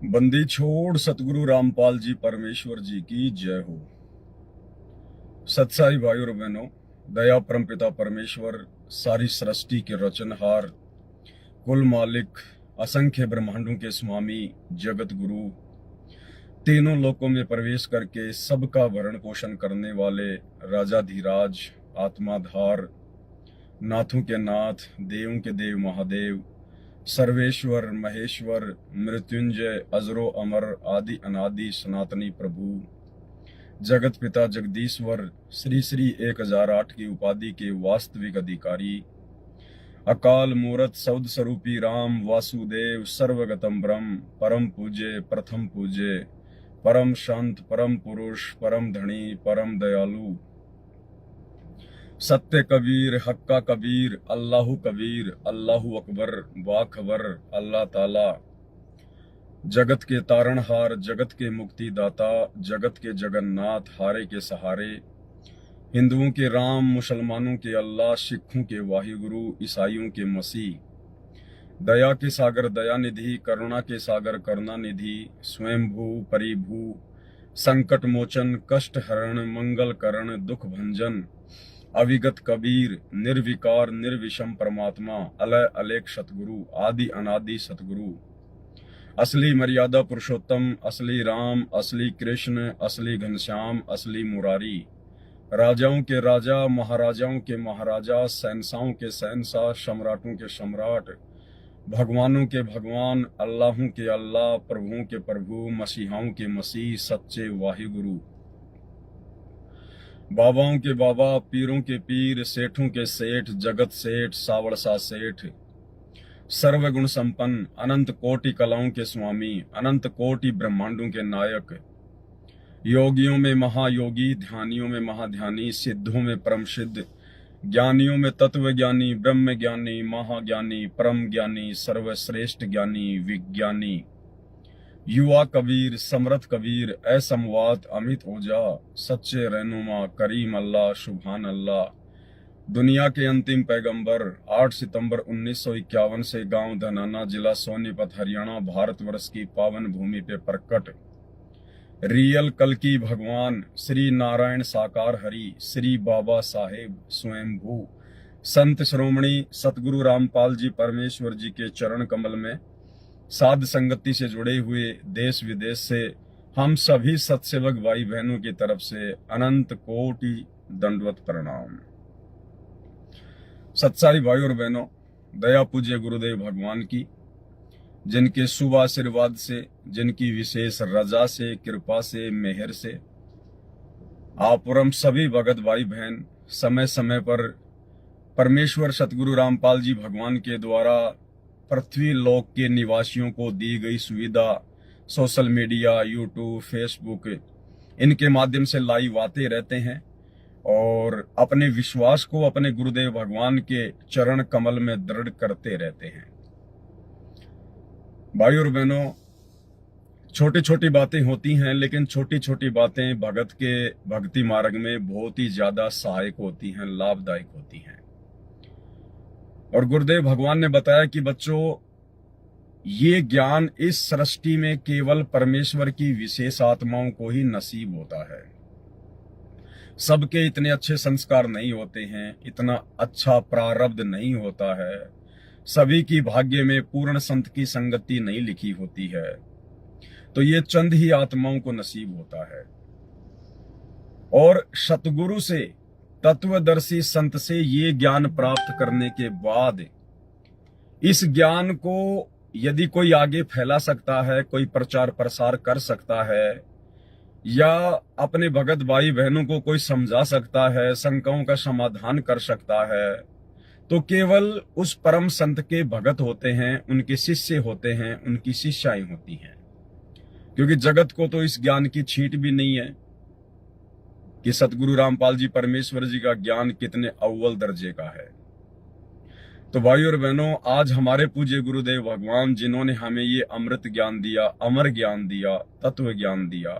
बंदी छोड़ सतगुरु रामपाल जी परमेश्वर जी की जय हो। सत्साई भाई और बहनों, दया परमपिता परमेश्वर, सारी सृष्टि के रचनहार, कुल मालिक, असंख्य ब्रह्मांडों के स्वामी, जगत गुरु, तीनों लोकों में प्रवेश करके सबका भरण पोषण करने वाले राजाधिराज, आत्माधार, नाथों के नाथ, देवों के देव महादेव, सर्वेश्वर महेश्वर, मृत्युंजय, अजरो अमर, आदि अनादि सनातनी प्रभु, जगत पिता जगदीश्वर, श्री श्री 1008 की उपाधि के वास्तविक अधिकारी, अकाल मूरत सौद स्वरूपी राम वासुदेव, सर्वगतम ब्रह्म, परम पूज्य, प्रथम पूज्य, परम शांत, परम पुरुष, परम धनी, परम दयालु, सत्य कबीर, हक्का कबीर, अल्लाहु कबीर, अल्लाहु अकबर, बाखबर, अल्लाह ताला, जगत के तारणहार, जगत के मुक्तिदाता, जगत के जगन्नाथ, हारे के सहारे, हिंदुओं के राम, मुसलमानों के अल्लाह, सिखों के वाहिगुरु, ईसाइयों के मसीह, दया के सागर दयानिधि, करुणा के सागर करुणानिधि, स्वयंभू परिभू, संकट मोचन, कष्ट हरण, मंगल करण, दुख भंजन, अविगत कबीर, निर्विकार निर्विषम परमात्मा, अलय अलेख सतगुरु, आदि अनादि सतगुरु, असली मर्यादा पुरुषोत्तम, असली राम, असली कृष्ण, असली घनश्याम, असली मुरारी, राजाओं के राजा, महाराजाओं के महाराजा, शहंशाहों के शहंशाह, सम्राटों के सम्राट, भगवानों के भगवान, अल्लाहों के अल्लाह, प्रभुओं के प्रभु, मसीहाओं के मसीह, सच्चे वाहिगुरु, बाबाओं के बाबा, पीरों के पीर, सेठों के सेठ, जगत सेठ, सावड़सा सेठ, सर्वगुण संपन्न, अनंत कोटि कलाओं के स्वामी, अनंत कोटि ब्रह्मांडों के नायक, योगियों में महायोगी, ध्यानियों में महाध्यानी, सिद्धों में परम सिद्ध, ज्ञानियों में तत्व ज्ञानी, ब्रह्म ज्ञानी, महाज्ञानी, परम ज्ञानी, सर्वश्रेष्ठ ज्ञानी, विज्ञानी, युवा कबीर, समर्थ कबीर, असमवात, अमित ओजा, सच्चे रहनुमा, करीम अल्लाह, सुभान अल्लाह, दुनिया के अंतिम पैगंबर, 8 सितंबर 1951 से गांव धनाना, जिला सोनीपत, हरियाणा, भारतवर्ष की पावन भूमि पे प्रकट रियल कल्कि भगवान श्री नारायण साकार हरि, श्री बाबा साहेब स्वयंभू, संत श्रोमणी सतगुरु रामपाल जी परमेश्वर जी के चरण कमल में साध संगति से जुड़े हुए देश विदेश से हम सभी सत्सेवक भाई बहनों की तरफ से अनंत कोटि दंडवत प्रणाम। सत्साई भाई और बहनों, दया पूज्य गुरुदेव भगवान की, जिनके शुभ आशीर्वाद से, जिनकी विशेष रजा से, कृपा से, मेहर से आप और हम सभी भगत भाई बहन समय समय पर परमेश्वर सतगुरु रामपाल जी भगवान के द्वारा पृथ्वी लोक के निवासियों को दी गई सुविधा, सोशल मीडिया, यूट्यूब, फेसबुक, इनके माध्यम से लाइव आते रहते हैं और अपने विश्वास को अपने गुरुदेव भगवान के चरण कमल में दृढ़ करते रहते हैं। भाई और बहनों, छोटी छोटी बातें होती हैं, लेकिन छोटी छोटी बातें भगत के भक्ति मार्ग में बहुत ही ज्यादा सहायक होती हैं, लाभदायक होती हैं। और गुरुदेव भगवान ने बताया कि बच्चों, ये ज्ञान इस सृष्टि में केवल परमेश्वर की विशेष आत्माओं को ही नसीब होता है। सबके इतने अच्छे संस्कार नहीं होते हैं, इतना अच्छा प्रारब्ध नहीं होता है, सभी की भाग्य में पूर्ण संत की संगति नहीं लिखी होती है, तो ये चंद ही आत्माओं को नसीब होता है। और सतगुरु से, तत्वदर्शी संत से ये ज्ञान प्राप्त करने के बाद इस ज्ञान को यदि कोई आगे फैला सकता है, कोई प्रचार प्रसार कर सकता है, या अपने भगत भाई बहनों को कोई समझा सकता है, शंकाओं का समाधान कर सकता है, तो केवल उस परम संत के भगत होते हैं, उनके शिष्य होते हैं, उनकी शिष्याएं होती हैं। क्योंकि जगत को तो इस ज्ञान की छींट भी नहीं है कि सतगुरु रामपाल जी परमेश्वर जी का ज्ञान कितने अव्वल दर्जे का है। तो भाई और बहनों, आज हमारे पूज्य गुरुदेव भगवान, जिन्होंने हमें ये अमृत ज्ञान दिया, अमर ज्ञान दिया, तत्व ज्ञान दिया,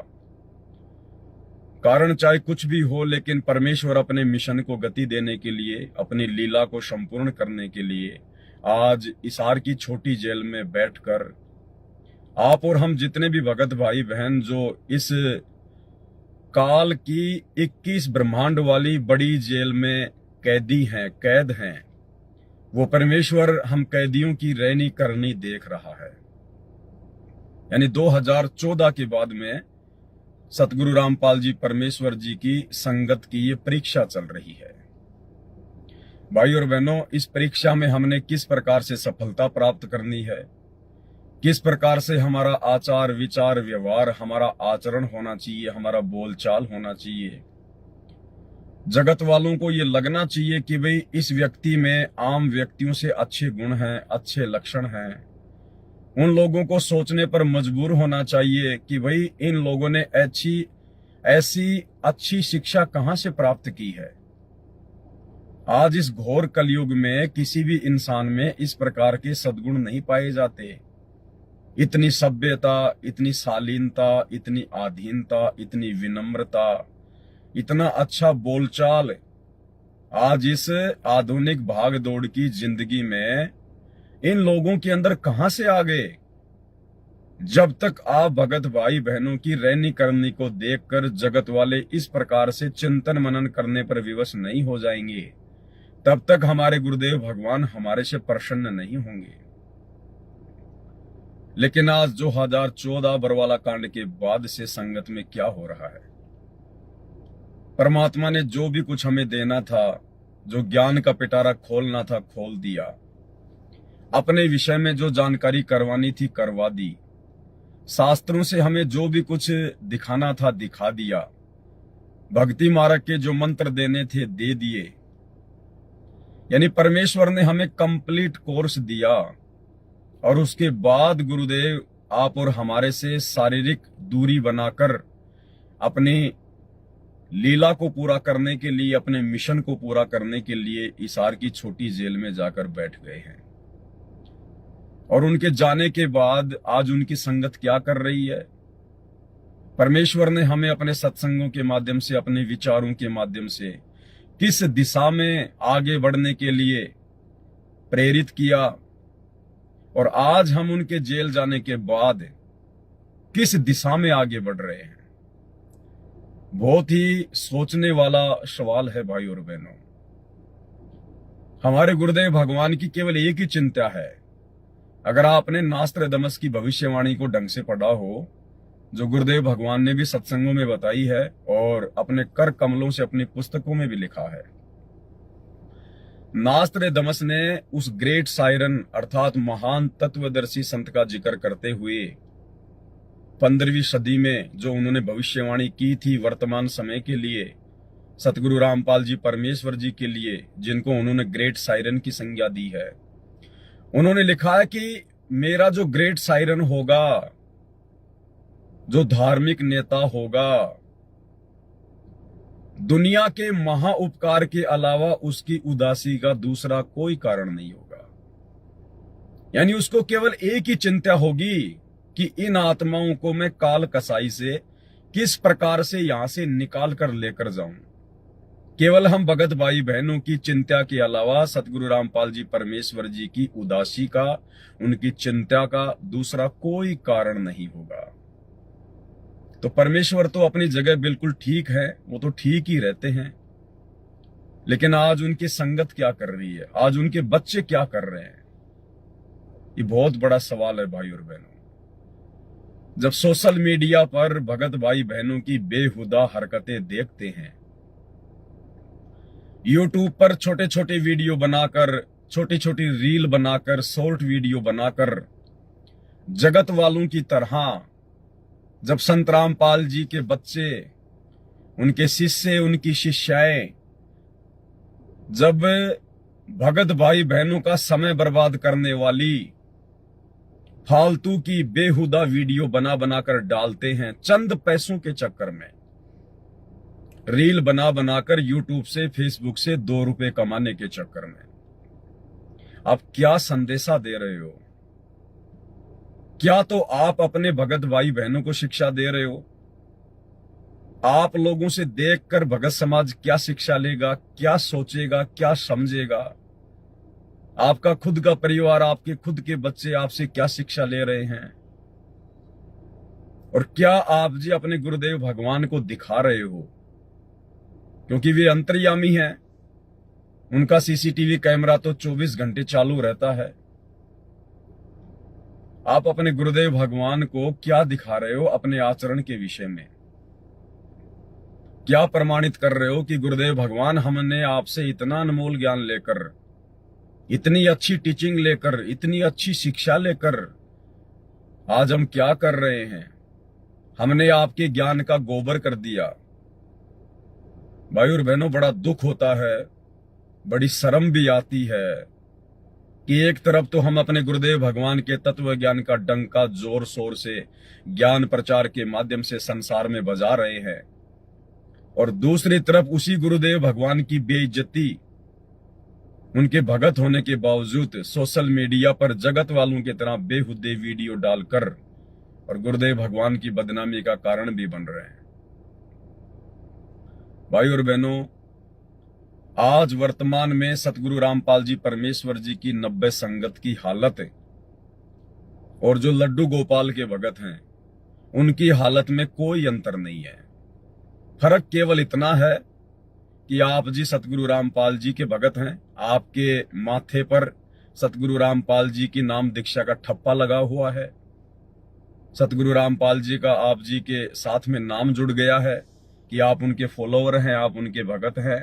कारण चाहे कुछ भी हो, लेकिन परमेश्वर अपने मिशन को गति देने के लिए, अपनी लीला को संपूर्ण करने के लिए आज इसार की छोटी जेल में बैठकर आप और हम जितने भी भगत भाई बहन जो इस काल की 21 ब्रह्मांड वाली बड़ी जेल में कैद हैं, वो परमेश्वर हम कैदियों की रैनी करनी देख रहा है। यानी 2014 के बाद में सतगुरु रामपाल जी परमेश्वर जी की संगत की ये परीक्षा चल रही है। भाई और बहनों, इस परीक्षा में हमने किस प्रकार से सफलता प्राप्त करनी है, किस प्रकार से हमारा आचार विचार व्यवहार, हमारा आचरण होना चाहिए, हमारा बोलचाल होना चाहिए। जगत वालों को ये लगना चाहिए कि भाई इस व्यक्ति में आम व्यक्तियों से अच्छे गुण हैं, अच्छे लक्षण हैं। उन लोगों को सोचने पर मजबूर होना चाहिए कि भाई इन लोगों ने ऐसी अच्छी शिक्षा कहां से प्राप्त की है। आज इस घोर कलयुग में किसी भी इंसान में इस प्रकार के सद्गुण नहीं पाए जाते। इतनी सभ्यता, इतनी शालीनता, इतनी आधीनता, इतनी विनम्रता, इतना अच्छा बोलचाल आज इस आधुनिक भाग दौड़ की जिंदगी में इन लोगों के अंदर कहां से आ गए। जब तक आप भगत भाई बहनों की रैनी करनी को देखकर जगत वाले इस प्रकार से चिंतन मनन करने पर विवश नहीं हो जाएंगे, तब तक हमारे गुरुदेव भगवान हमारे से प्रसन्न नहीं होंगे। लेकिन आज 2014 बरवाला कांड के बाद से संगत में क्या हो रहा है। परमात्मा ने जो भी कुछ हमें देना था, जो ज्ञान का पिटारा खोलना था खोल दिया। अपने विषय में जो जानकारी करवानी थी करवा दी। शास्त्रों से हमें जो भी कुछ दिखाना था दिखा दिया। भक्ति मार्ग के जो मंत्र देने थे दे दिए। यानी परमेश्वर ने हमें कंप्लीट कोर्स दिया। और उसके बाद गुरुदेव आप और हमारे से शारीरिक दूरी बनाकर अपनी लीला को पूरा करने के लिए, अपने मिशन को पूरा करने के लिए हिसार की छोटी जेल में जाकर बैठ गए हैं। और उनके जाने के बाद आज उनकी संगत क्या कर रही है। परमेश्वर ने हमें अपने सत्संगों के माध्यम से, अपने विचारों के माध्यम से किस दिशा में आगे बढ़ने के लिए प्रेरित किया, और आज हम उनके जेल जाने के बाद किस दिशा में आगे बढ़ रहे हैं। बहुत ही सोचने वाला सवाल है भाई और बहनों। हमारे गुरुदेव भगवान की केवल एक ही चिंता है। अगर आपने नास्त्रदमस की भविष्यवाणी को ढंग से पढ़ा हो, जो गुरुदेव भगवान ने भी सत्संगों में बताई है और अपने कर कमलों से अपनी पुस्तकों में भी लिखा है, नास्त्रदमस ने उस ग्रेट सायरन अर्थात महान तत्वदर्शी संत का जिक्र करते हुए 15वीं सदी में जो उन्होंने भविष्यवाणी की थी वर्तमान समय के लिए, सतगुरु रामपाल जी परमेश्वर जी के लिए, जिनको उन्होंने ग्रेट सायरन की संज्ञा दी है, उन्होंने लिखा है कि मेरा जो ग्रेट सायरन होगा, जो धार्मिक नेता होगा, दुनिया के महा उपकार के अलावा उसकी उदासी का दूसरा कोई कारण नहीं होगा। यानी उसको केवल एक ही चिंता होगी कि इन आत्माओं को मैं काल कसाई से किस प्रकार से यहां से निकाल कर लेकर जाऊं। केवल हम भगत भाई बहनों की चिंता के अलावा सतगुरु रामपाल जी परमेश्वर जी की उदासी का, उनकी चिंता का दूसरा कोई कारण नहीं होगा। तो परमेश्वर तो अपनी जगह बिल्कुल ठीक है, वो तो ठीक ही रहते हैं। लेकिन आज उनकी संगत क्या कर रही है, आज उनके बच्चे क्या कर रहे हैं, ये बहुत बड़ा सवाल है भाई और बहनों। जब सोशल मीडिया पर भगत भाई बहनों की बेहुदा हरकतें देखते हैं, यूट्यूब पर छोटे छोटे वीडियो बनाकर, छोटी छोटी रील बनाकर, शॉर्ट वीडियो बनाकर, जगत वालों की तरह जब संत रामपाल जी के बच्चे, उनके शिष्य, उनकी शिष्याएं जब भगत भाई बहनों का समय बर्बाद करने वाली फालतू की बेहुदा वीडियो बना बनाकर डालते हैं, चंद पैसों के चक्कर में रील बना बनाकर यूट्यूब से, फेसबुक से 2 रुपए कमाने के चक्कर में, आप क्या संदेशा दे रहे हो? क्या तो आप अपने भगत भाई बहनों को शिक्षा दे रहे हो? आप लोगों से देखकर भगत समाज क्या शिक्षा लेगा, क्या सोचेगा, क्या समझेगा? आपका खुद का परिवार, आपके खुद के बच्चे आपसे क्या शिक्षा ले रहे हैं? और क्या आप जी अपने गुरुदेव भगवान को दिखा रहे हो? क्योंकि वे अंतर्यामी हैं, उनका सीसीटीवी कैमरा तो 24 घंटे चालू रहता है। आप अपने गुरुदेव भगवान को क्या दिखा रहे हो अपने आचरण के विषय में? क्या प्रमाणित कर रहे हो कि गुरुदेव भगवान, हमने आपसे इतना अनमोल ज्ञान लेकर, इतनी अच्छी टीचिंग लेकर, इतनी अच्छी शिक्षा लेकर आज हम क्या कर रहे हैं? हमने आपके ज्ञान का गोबर कर दिया। भाई और बहनों, बड़ा दुख होता है, बड़ी शर्म भी आती है कि एक तरफ तो हम अपने गुरुदेव भगवान के तत्व ज्ञान का डंका जोर शोर से ज्ञान प्रचार के माध्यम से संसार में बजा रहे हैं, और दूसरी तरफ उसी गुरुदेव भगवान की बेइज्जती उनके भगत होने के बावजूद सोशल मीडिया पर जगत वालों की तरह बेहुदे वीडियो डालकर और गुरुदेव भगवान की बदनामी का कारण भी बन रहे हैं। भाई और बहनों, आज वर्तमान में सतगुरु रामपाल जी परमेश्वर जी की 90 संगत की हालत है और जो लड्डू गोपाल के भगत हैं उनकी हालत में कोई अंतर नहीं है। फर्क केवल इतना है कि आप जी सतगुरु रामपाल जी के भगत हैं, आपके माथे पर सतगुरु रामपाल जी की नाम दीक्षा का ठप्पा लगा हुआ है, सतगुरु रामपाल जी का आप जी के साथ में नाम जुड़ गया है कि आप उनके फॉलोवर हैं, आप उनके भगत हैं।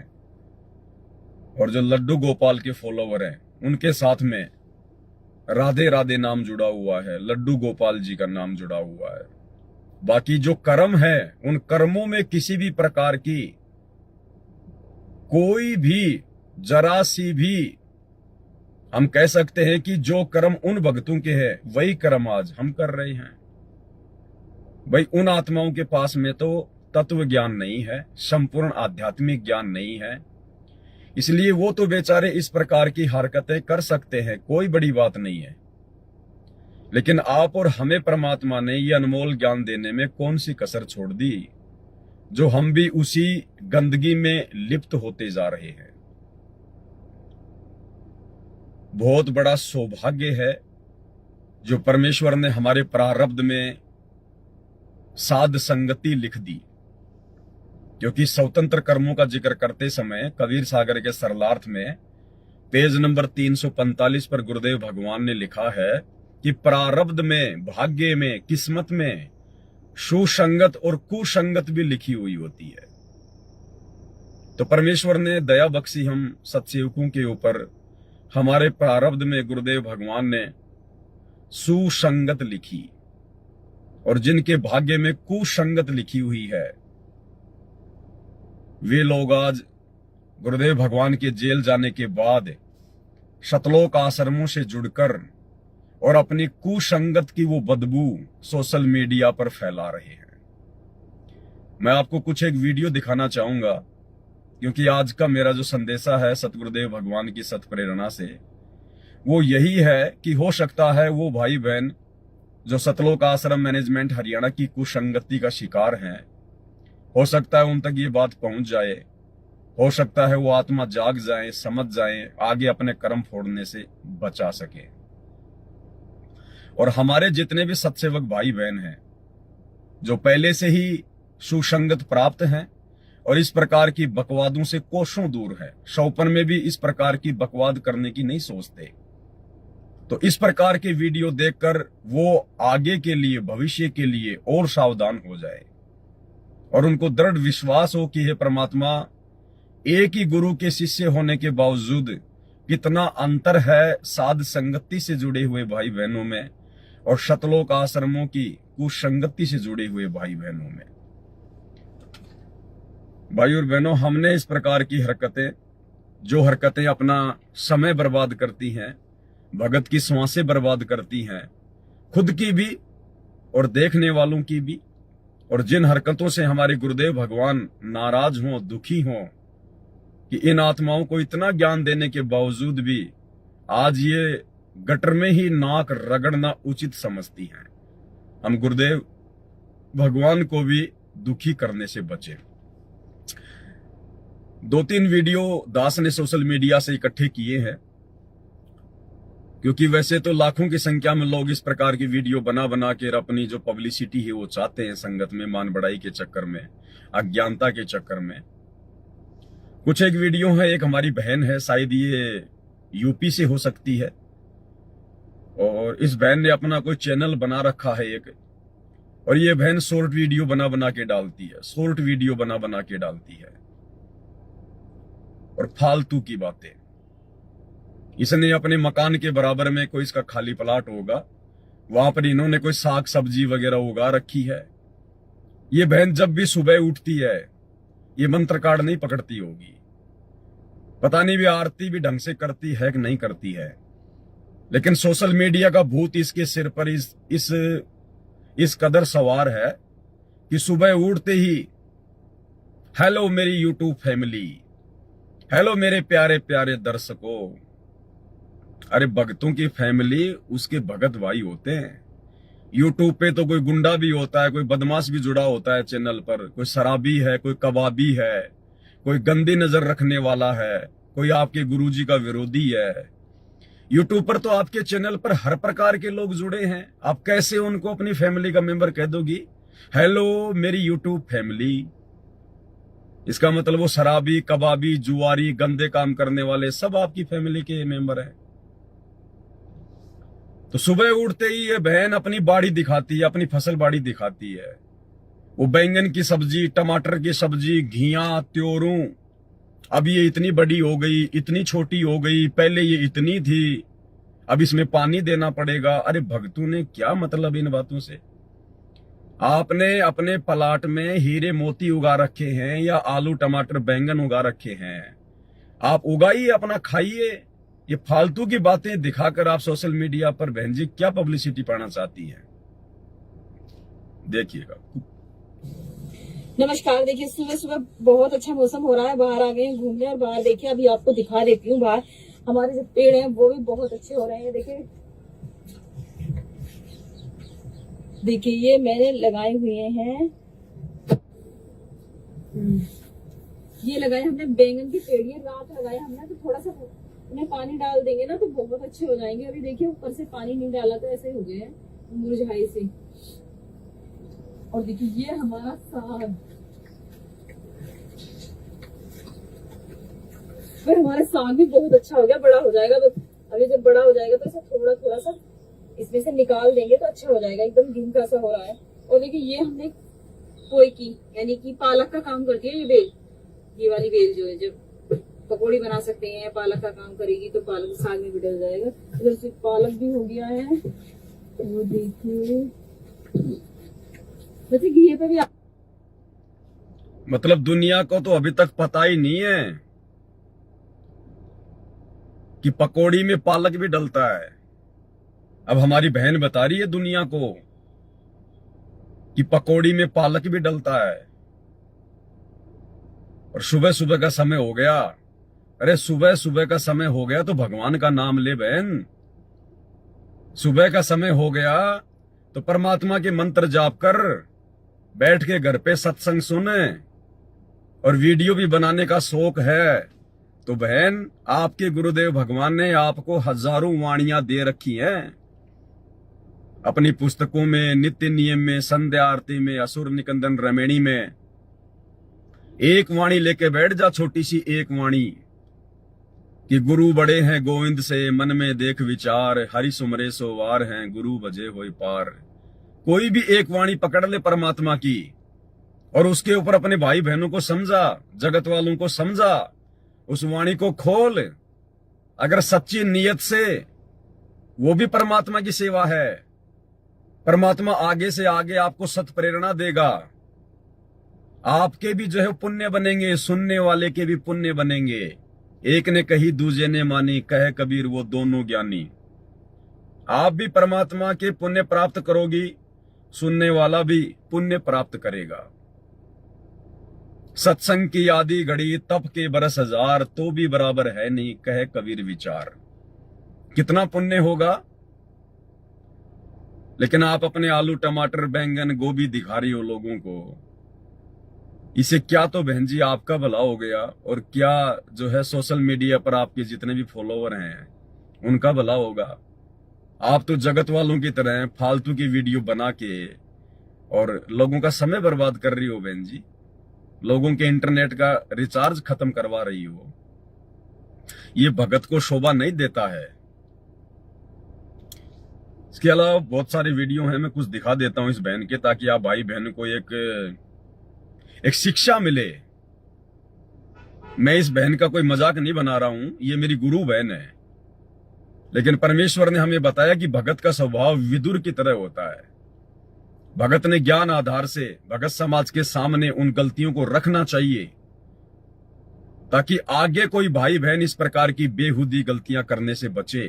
और जो लड्डू गोपाल के फॉलोवर हैं उनके साथ में राधे राधे नाम जुड़ा हुआ है, लड्डू गोपाल जी का नाम जुड़ा हुआ है। बाकी जो कर्म है, उन कर्मों में किसी भी प्रकार की कोई भी जरा सी भी हम कह सकते हैं कि जो कर्म उन भक्तों के हैं वही कर्म आज हम कर रहे हैं। भाई, उन आत्माओं के पास में तो तत्व ज्ञान नहीं है, संपूर्ण आध्यात्मिक ज्ञान नहीं है, इसलिए वो तो बेचारे इस प्रकार की हरकतें कर सकते हैं, कोई बड़ी बात नहीं है। लेकिन आप और हमें परमात्मा ने ये अनमोल ज्ञान देने में कौन सी कसर छोड़ दी, जो हम भी उसी गंदगी में लिप्त होते जा रहे हैं। बहुत बड़ा सौभाग्य है जो परमेश्वर ने हमारे प्रारब्ध में साध संगति लिख दी, क्योंकि स्वतंत्र कर्मों का जिक्र करते समय कबीर सागर के सरलार्थ में पेज नंबर 345 पर गुरुदेव भगवान ने लिखा है कि प्रारब्ध में, भाग्य में, किस्मत में सुसंगत और कुसंगत भी लिखी हुई होती है। तो परमेश्वर ने दया बख्शी हम सत्सेवकों के ऊपर, हमारे प्रारब्ध में गुरुदेव भगवान ने सुसंगत लिखी, और जिनके भाग्य में कुसंगत लिखी हुई है वे लोग आज गुरुदेव भगवान के जेल जाने के बाद शतलोक आश्रमों से जुड़कर और अपनी कुसंगत की वो बदबू सोशल मीडिया पर फैला रहे हैं। मैं आपको कुछ एक वीडियो दिखाना चाहूंगा, क्योंकि आज का मेरा जो संदेशा है सतगुरुदेव भगवान की सत प्रेरणा से, वो यही है कि हो सकता है वो भाई बहन जो सतलोक आश्रम मैनेजमेंट हरियाणा की कुसंगति का शिकार हैं, हो सकता है उन तक ये बात पहुंच जाए, हो सकता है वो आत्मा जाग जाए, समझ जाए, आगे अपने कर्म फोड़ने से बचा सके। और हमारे जितने भी सत्सेवक भाई बहन हैं जो पहले से ही सुसंगत प्राप्त हैं और इस प्रकार की बकवादों से कोसों दूर है, शौपन में भी इस प्रकार की बकवाद करने की नहीं सोचते, तो इस प्रकार के वीडियो देखकर वो आगे के लिए, भविष्य के लिए और सावधान हो जाए और उनको दृढ़ विश्वास हो कि हे परमात्मा, एक ही गुरु के शिष्य होने के बावजूद कितना अंतर है साध संगति से जुड़े हुए भाई बहनों में और शतलोक आश्रमों की कुसंगति से जुड़े हुए भाई बहनों में। भाई और बहनों, हमने इस प्रकार की हरकतें, जो हरकतें अपना समय बर्बाद करती हैं, भगत की सांसें बर्बाद करती हैं, खुद की भी और देखने वालों की भी, और जिन हरकतों से हमारे गुरुदेव भगवान नाराज हों, दुखी हों कि इन आत्माओं को इतना ज्ञान देने के बावजूद भी आज ये गटर में ही नाक रगड़ना उचित समझती हैं, हम गुरुदेव भगवान को भी दुखी करने से बचे। 2-3 वीडियो दास ने सोशल मीडिया से इकट्ठे किए हैं। क्योंकि वैसे तो लाखों की संख्या में लोग इस प्रकार की वीडियो बना बना के अपनी जो पब्लिसिटी है वो चाहते हैं, संगत में मान बढ़ाई के चक्कर में, अज्ञानता के चक्कर में। कुछ एक वीडियो है, एक हमारी बहन है, शायद ये यूपी से हो सकती है, और इस बहन ने अपना कोई चैनल बना रखा है एक, और ये बहन शॉर्ट वीडियो बना बना के डालती है, शॉर्ट वीडियो बना बना के डालती है, और फालतू की बातें। इसने अपने मकान के बराबर में कोई इसका खाली प्लाट होगा, वहां पर इन्होंने कोई साग सब्जी वगैरह उगा रखी है। ये बहन जब भी सुबह उठती है ये मंत्र कार्ड नहीं पकड़ती होगी, पता नहीं भी आरती भी ढंग से करती है कि नहीं करती है, लेकिन सोशल मीडिया का भूत इसके सिर पर इस कदर सवार है कि सुबह उठते ही हेलो मेरी यूट्यूब फैमिली, हेलो मेरे प्यारे प्यारे दर्शकों। अरे भगतों की फैमिली उसके भगत भाई होते हैं। यूट्यूब पे तो कोई गुंडा भी होता है, कोई बदमाश भी जुड़ा होता है चैनल पर, कोई शराबी है, कोई कबाबी है, कोई गंदी नजर रखने वाला है, कोई आपके गुरुजी का विरोधी है। यूट्यूब पर तो आपके चैनल पर हर प्रकार के लोग जुड़े हैं, आप कैसे उनको अपनी फैमिली का मेंबर कह दोगी? हेलो मेरी यूट्यूब फैमिली, इसका मतलब वो शराबी, कबाबी, जुआरी, गंदे काम करने वाले सब आपकी फैमिली के मेंबर हैं। तो सुबह उठते ही ये बहन अपनी बाड़ी दिखाती है, अपनी फसल बाड़ी दिखाती है। वो बैंगन की सब्जी, टमाटर की सब्जी, घिया, त्योरू, अब ये इतनी बड़ी हो गई, इतनी छोटी हो गई, पहले ये इतनी थी, अब इसमें पानी देना पड़ेगा। अरे भगतू ने क्या मतलब इन बातों से? आपने अपने प्लाट में हीरे मोती उगा रखे हैं या आलू टमाटर बैंगन उगा रखे हैं, आप उगाइए, अपना खाइए। ये फालतू की बातें दिखाकर आप सोशल मीडिया पर बहन जी क्या पब्लिसिटी पाना चाहती हैं, देखिएगा। नमस्कार। देखिए सुबह सुबह बहुत अच्छा मौसम हो रहा है, बाहर आ गए हैं घूमने, और बाहर देखिए अभी आपको दिखा देती हूँ, बाहर हमारे जो पेड़ हैं वो भी बहुत अच्छे हो रहे हैं। देखिए ये मैंने लगाए हुए हैं, ये लगाए हमने बैंगन की पेड़, ये रात लगाए हमने, तो थोड़ा सा उन्हें पानी डाल देंगे ना तो बहुत अच्छे हो जाएंगे। अभी देखिए ऊपर से पानी नहीं डाला तो ऐसे हो गए हैं मुरझाए से। और देखिए ये हमारा साग, फिर हमारा साग भी बहुत अच्छा हो गया, बड़ा हो जाएगा। तो अभी जब बड़ा हो जाएगा तो इसे थोड़ा थोड़ा सा इसमें से निकाल देंगे तो अच्छा हो जाएगा, एकदम गिनका सा हो रहा है। और देखिए ये हमने पोई की यानी कि पालक का काम करती है ये बेल, ये वाली बेल जो है, जब पकौड़ी बना सकते हैं, पालक का काम करेगी तो पालक साग में भी डल जाएगा। इधर से पालक भी हो गया है, वो देखिए वैसे घी पे भी मतलब दुनिया को तो अभी तक पता ही नहीं है कि पकौड़ी में पालक भी डलता है। अब हमारी बहन बता रही है दुनिया को कि पकौड़ी में पालक भी डलता है। और सुबह सुबह का समय हो गया, अरे सुबह सुबह का समय हो गया तो भगवान का नाम ले बहन। सुबह का समय हो गया तो परमात्मा के मंत्र जाप कर, बैठ के घर पे सत्संग सुने, और वीडियो भी बनाने का शौक है तो बहन आपके गुरुदेव भगवान ने आपको हजारों वाणियां दे रखी हैं अपनी पुस्तकों में, नित्य नियम में, संध्या आरती में, असुर निकंदन रमेणी में। एक वाणी लेके बैठ जा, छोटी सी एक वाणी कि गुरु बड़े हैं गोविंद से, मन में देख विचार, हरि सुमरे सो वार हैं, गुरु बजे होई पार। कोई भी एक वाणी पकड़ ले परमात्मा की, और उसके ऊपर अपने भाई बहनों को समझा, जगत वालों को समझा, उस वाणी को खोल। अगर सच्ची नियत से, वो भी परमात्मा की सेवा है। परमात्मा आगे से आगे आपको सत प्रेरणा देगा, आपके भी जो है पुण्य बनेंगे, सुनने वाले के भी पुण्य बनेंगे। एक ने कही दूजे ने मानी, कहे कबीर वो दोनों ज्ञानी। आप भी परमात्मा के पुण्य प्राप्त करोगी, सुनने वाला भी पुण्य प्राप्त करेगा। सत्संग की आदि घड़ी, तप के बरस हजार, तो भी बराबर है नहीं, कहे कबीर विचार। कितना पुण्य होगा, लेकिन आप अपने आलू टमाटर बैंगन गोभी दिखा रही हो लोगों को। इसे क्या तो बहन जी आपका भला हो गया, और क्या जो है सोशल मीडिया पर आपके जितने भी फॉलोवर हैं उनका भला होगा। आप तो जगत वालों की तरह फालतू की वीडियो बना के और लोगों का समय बर्बाद कर रही हो बहन जी। लोगों के इंटरनेट का रिचार्ज खत्म करवा रही हो। ये भगत को शोभा नहीं देता है। इसके अलावा बहुत सारे वीडियो हैं, मैं कुछ दिखा देता हूं इस बहन के, ताकि आप भाई बहन को एक शिक्षा मिले। मैं इस बहन का कोई मजाक नहीं बना रहा हूं, ये मेरी गुरु बहन है। लेकिन परमेश्वर ने हमें बताया कि भगत का स्वभाव विदुर की तरह होता है। भगत ने ज्ञान आधार से भगत समाज के सामने उन गलतियों को रखना चाहिए, ताकि आगे कोई भाई बहन इस प्रकार की बेहुदी गलतियां करने से बचे।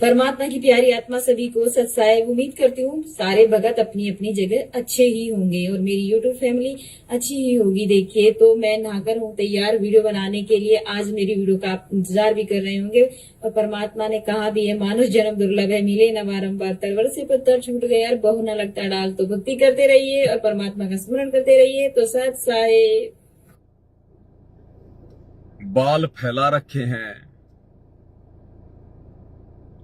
परमात्मा की प्यारी आत्मा सभी को सत्साए। उम्मीद करती हूँ सारे भगत अपनी अपनी जगह अच्छे ही होंगे और मेरी यूट्यूब फैमिली अच्छी ही होगी। देखिए तो मैं नहाकर हूँ तैयार वीडियो बनाने के लिए। आज मेरी वीडियो का आप इंतजार भी कर रहे होंगे और परमात्मा ने कहा भी है, मानुष जन्म दुर्लभ है, मिले न बारंबार, तरवर से पत्थर छूट गए यार, बहु न लगता डाल। तो भक्ति करते रहिए और परमात्मा का स्मरण करते रहिए। तो सत्साए। बाल फैला रखे हैं।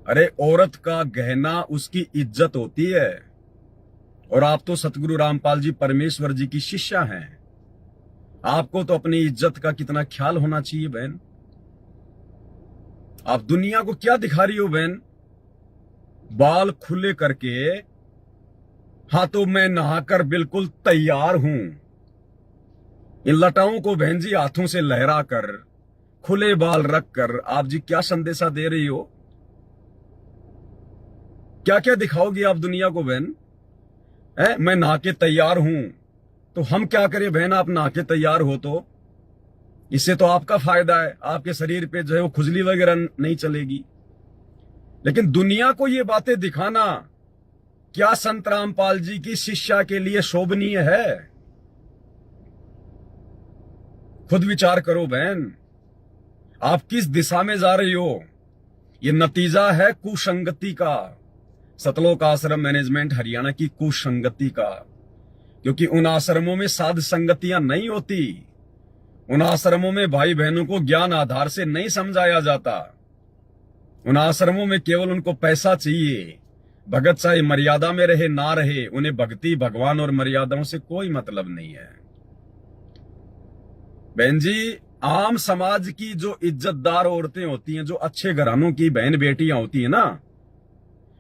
अरे औरत का गहना उसकी इज्जत होती है। और आप तो सतगुरु रामपाल जी परमेश्वर जी की शिष्या हैं। आपको तो अपनी इज्जत का कितना ख्याल होना चाहिए बहन। आप दुनिया को क्या दिखा रही हो बहन? बाल खुले करके, हाँ तो मैं नहाकर बिल्कुल तैयार हूं। इन लटाओं को बहन जी हाथों से लहरा कर, खुले बाल रखकर आप जी क्या संदेशा दे रही हो? क्या क्या दिखाओगी आप दुनिया को बहन? मैं नहा के तैयार हूं, तो हम क्या करें बहन? आप नहा के तैयार हो तो इससे तो आपका फायदा है, आपके शरीर पे जो है वो खुजली वगैरह नहीं चलेगी। लेकिन दुनिया को ये बातें दिखाना क्या संत रामपाल जी की शिष्या के लिए शोभनीय है? खुद विचार करो बहन, आप किस दिशा में जा रही हो? ये नतीजा है कुसंगति का, सतलोक आश्रम मैनेजमेंट हरियाणा की कुसंगति का। क्योंकि उन आश्रमों में साध संगतियां नहीं होती। उन आश्रमों में भाई बहनों को ज्ञान आधार से नहीं समझाया जाता। उन आश्रमों में केवल उनको पैसा चाहिए। भगत चाहे मर्यादा में रहे ना रहे, उन्हें भक्ति, भगवान और मर्यादाओं से कोई मतलब नहीं है। बहन जी, आम समाज की जो इज्जतदार औरतें होती हैं, जो अच्छे घरानों की बहन बेटियां होती हैं ना,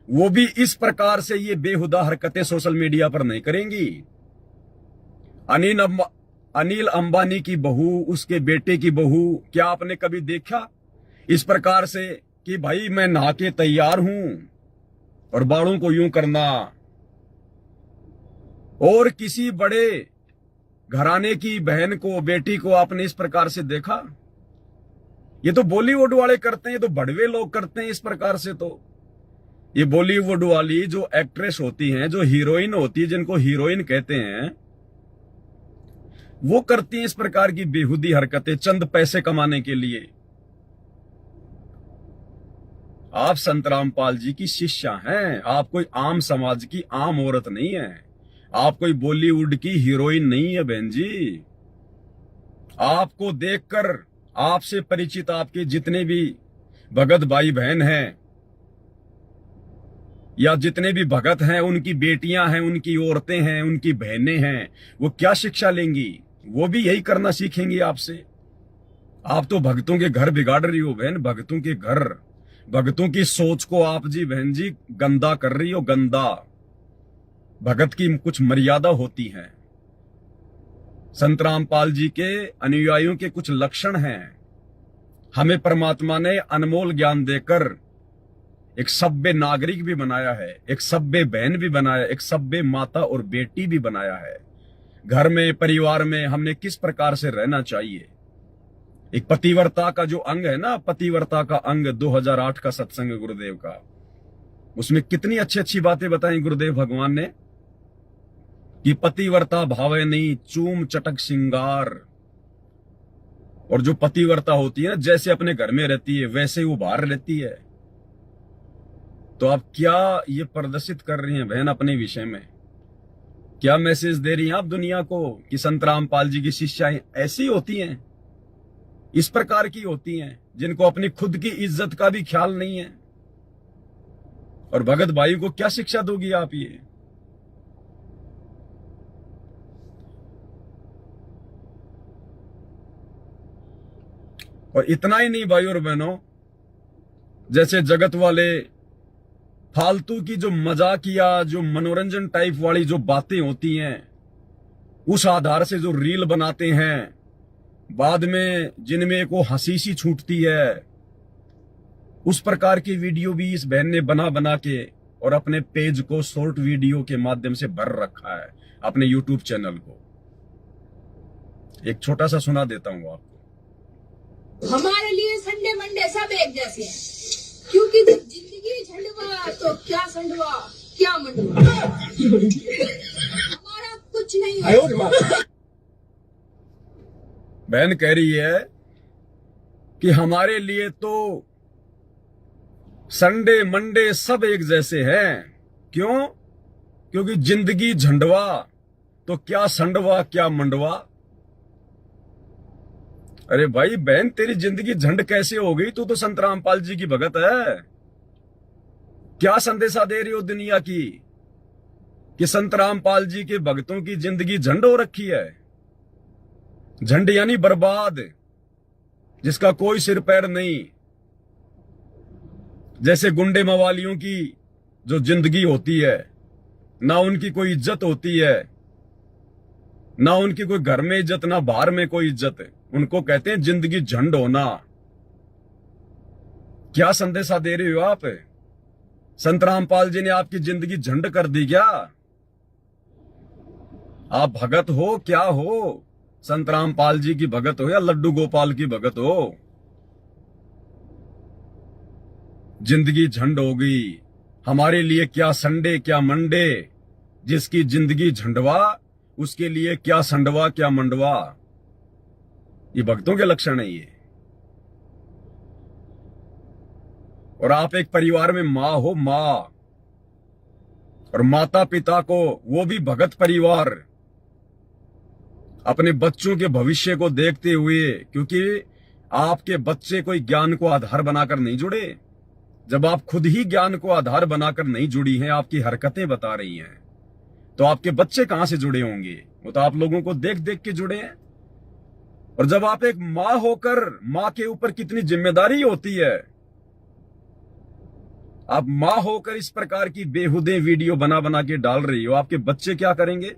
वो भी इस प्रकार से ये बेहुदा हरकतें सोशल मीडिया पर नहीं करेंगी। अनिल अंबानी की बहू, उसके बेटे की बहू, क्या आपने कभी देखा इस प्रकार से कि भाई मैं नहा के तैयार हूं और बालों को यूं करना? और किसी बड़े घराने की बहन को, बेटी को आपने इस प्रकार से देखा? ये तो बॉलीवुड वाले करते हैं, ये तो बड़वे लोग करते हैं इस प्रकार से। तो ये बॉलीवुड वाली जो एक्ट्रेस होती हैं, जो हीरोइन होती है, जिनको हीरोइन कहते हैं, वो करती हैं इस प्रकार की बेहुदी हरकतें चंद पैसे कमाने के लिए। आप संत रामपाल जी की शिष्या हैं। आप कोई आम समाज की आम औरत नहीं है। आप कोई बॉलीवुड की हीरोइन नहीं है बहन जी। आपको देखकर, आपसे परिचित आपके जितने भी भगत भाई बहन हैं या जितने भी भगत हैं, उनकी बेटियां हैं, उनकी औरतें हैं, उनकी बहनें हैं, वो क्या शिक्षा लेंगी? वो भी यही करना सीखेंगी आपसे। आप तो भक्तों के घर बिगाड़ रही हो बहन। भक्तों के घर, भक्तों की सोच को आप जी बहन जी गंदा कर रही हो, गंदा। भगत की कुछ मर्यादा होती है। संत रामपाल जी के अनुयायियों के कुछ लक्षण हैं। हमें परमात्मा ने अनमोल ज्ञान देकर एक सभ्य नागरिक भी बनाया है, एक सभ्य बहन भी बनाया, एक सभ्य माता और बेटी भी बनाया है। घर में, परिवार में हमने किस प्रकार से रहना चाहिए। एक पतिव्रता का जो अंग है ना, पतिव्रता का अंग 2008 का सत्संग गुरुदेव का, उसमें कितनी अच्छी अच्छी बातें बताई गुरुदेव भगवान ने कि पतिव्रता भावे नहीं चूम चटक सिंगार। और जो पतिव्रता होती है ना, जैसे अपने घर में रहती है वैसे वो बाहर रहती है। तो आप क्या ये प्रदर्शित कर रही हैं बहन अपने विषय में? क्या मैसेज दे रही हैं आप दुनिया को कि संत रामपाल जी की शिष्याएं ऐसी होती हैं, इस प्रकार की होती हैं? जिनको अपनी खुद की इज्जत का भी ख्याल नहीं है। और भगत भाई को क्या शिक्षा दोगी आप ये? और इतना ही नहीं भाई और बहनों, जैसे जगत वाले फालतू की जो मजाकिया, जो मनोरंजन टाइप वाली जो बातें होती हैं, उस आधार से जो रील बनाते हैं, बाद में जिनमें एक वो हंसी सी छूटती है, उस प्रकार की वीडियो भी इस बहन ने बना बना के और अपने पेज को शॉर्ट वीडियो के माध्यम से भर रखा है, अपने यूट्यूब चैनल को। एक छोटा सा सुना देता हूं आपको। हमारे लिए संडे मंडे सब एक जैसे हैं, क्योंकि जिंदगी झंडवा तो क्या संडवा क्या मंडवा, हमारा कुछ नहीं है। बहन कह रही है कि हमारे लिए तो संडे मंडे सब एक जैसे हैं। क्यों? क्योंकि जिंदगी झंडवा तो क्या संडवा क्या मंडवा। अरे भाई बहन, तेरी जिंदगी झंड कैसे हो गई? तू तो संत रामपाल जी की भगत है। क्या संदेशा दे रही हो दुनिया की कि संत रामपाल जी के भक्तों की जिंदगी झंड हो रखी है? झंड यानी बर्बाद, जिसका कोई सिर पैर नहीं। जैसे गुंडे मवालियों की जो जिंदगी होती है, ना उनकी कोई इज्जत होती है, ना उनकी कोई घर में इज्जत, ना बाहर में कोई इज्जत, उनको कहते हैं जिंदगी झंड होना। क्या संदेशा दे रहे हो आप? संत रामपाल जी ने आपकी जिंदगी झंड कर दी क्या? आप भगत हो क्या हो? संत रामपाल जी की भगत हो या लड्डू गोपाल की भगत हो? जिंदगी झंड हो गई। हमारे लिए क्या संडे क्या मंडे, जिसकी जिंदगी झंडवा उसके लिए क्या संडवा क्या मंडवा। ये भक्तों के लक्षण है ये। और आप एक परिवार में मां हो, मां, और माता पिता को, वो भी भगत परिवार, अपने बच्चों के भविष्य को देखते हुए, क्योंकि आपके बच्चे कोई ज्ञान को आधार बनाकर नहीं जुड़े। जब आप खुद ही ज्ञान को आधार बनाकर नहीं जुड़ी हैं, आपकी हरकतें बता रही हैं, तो आपके बच्चे कहां से जुड़े होंगे? वो तो आप लोगों को देख देख के जुड़े हैं। और जब आप एक मां होकर, मां के ऊपर कितनी जिम्मेदारी होती है, आप मां होकर इस प्रकार की बेहुदे वीडियो बना बना के डाल रही हो, आपके बच्चे क्या करेंगे?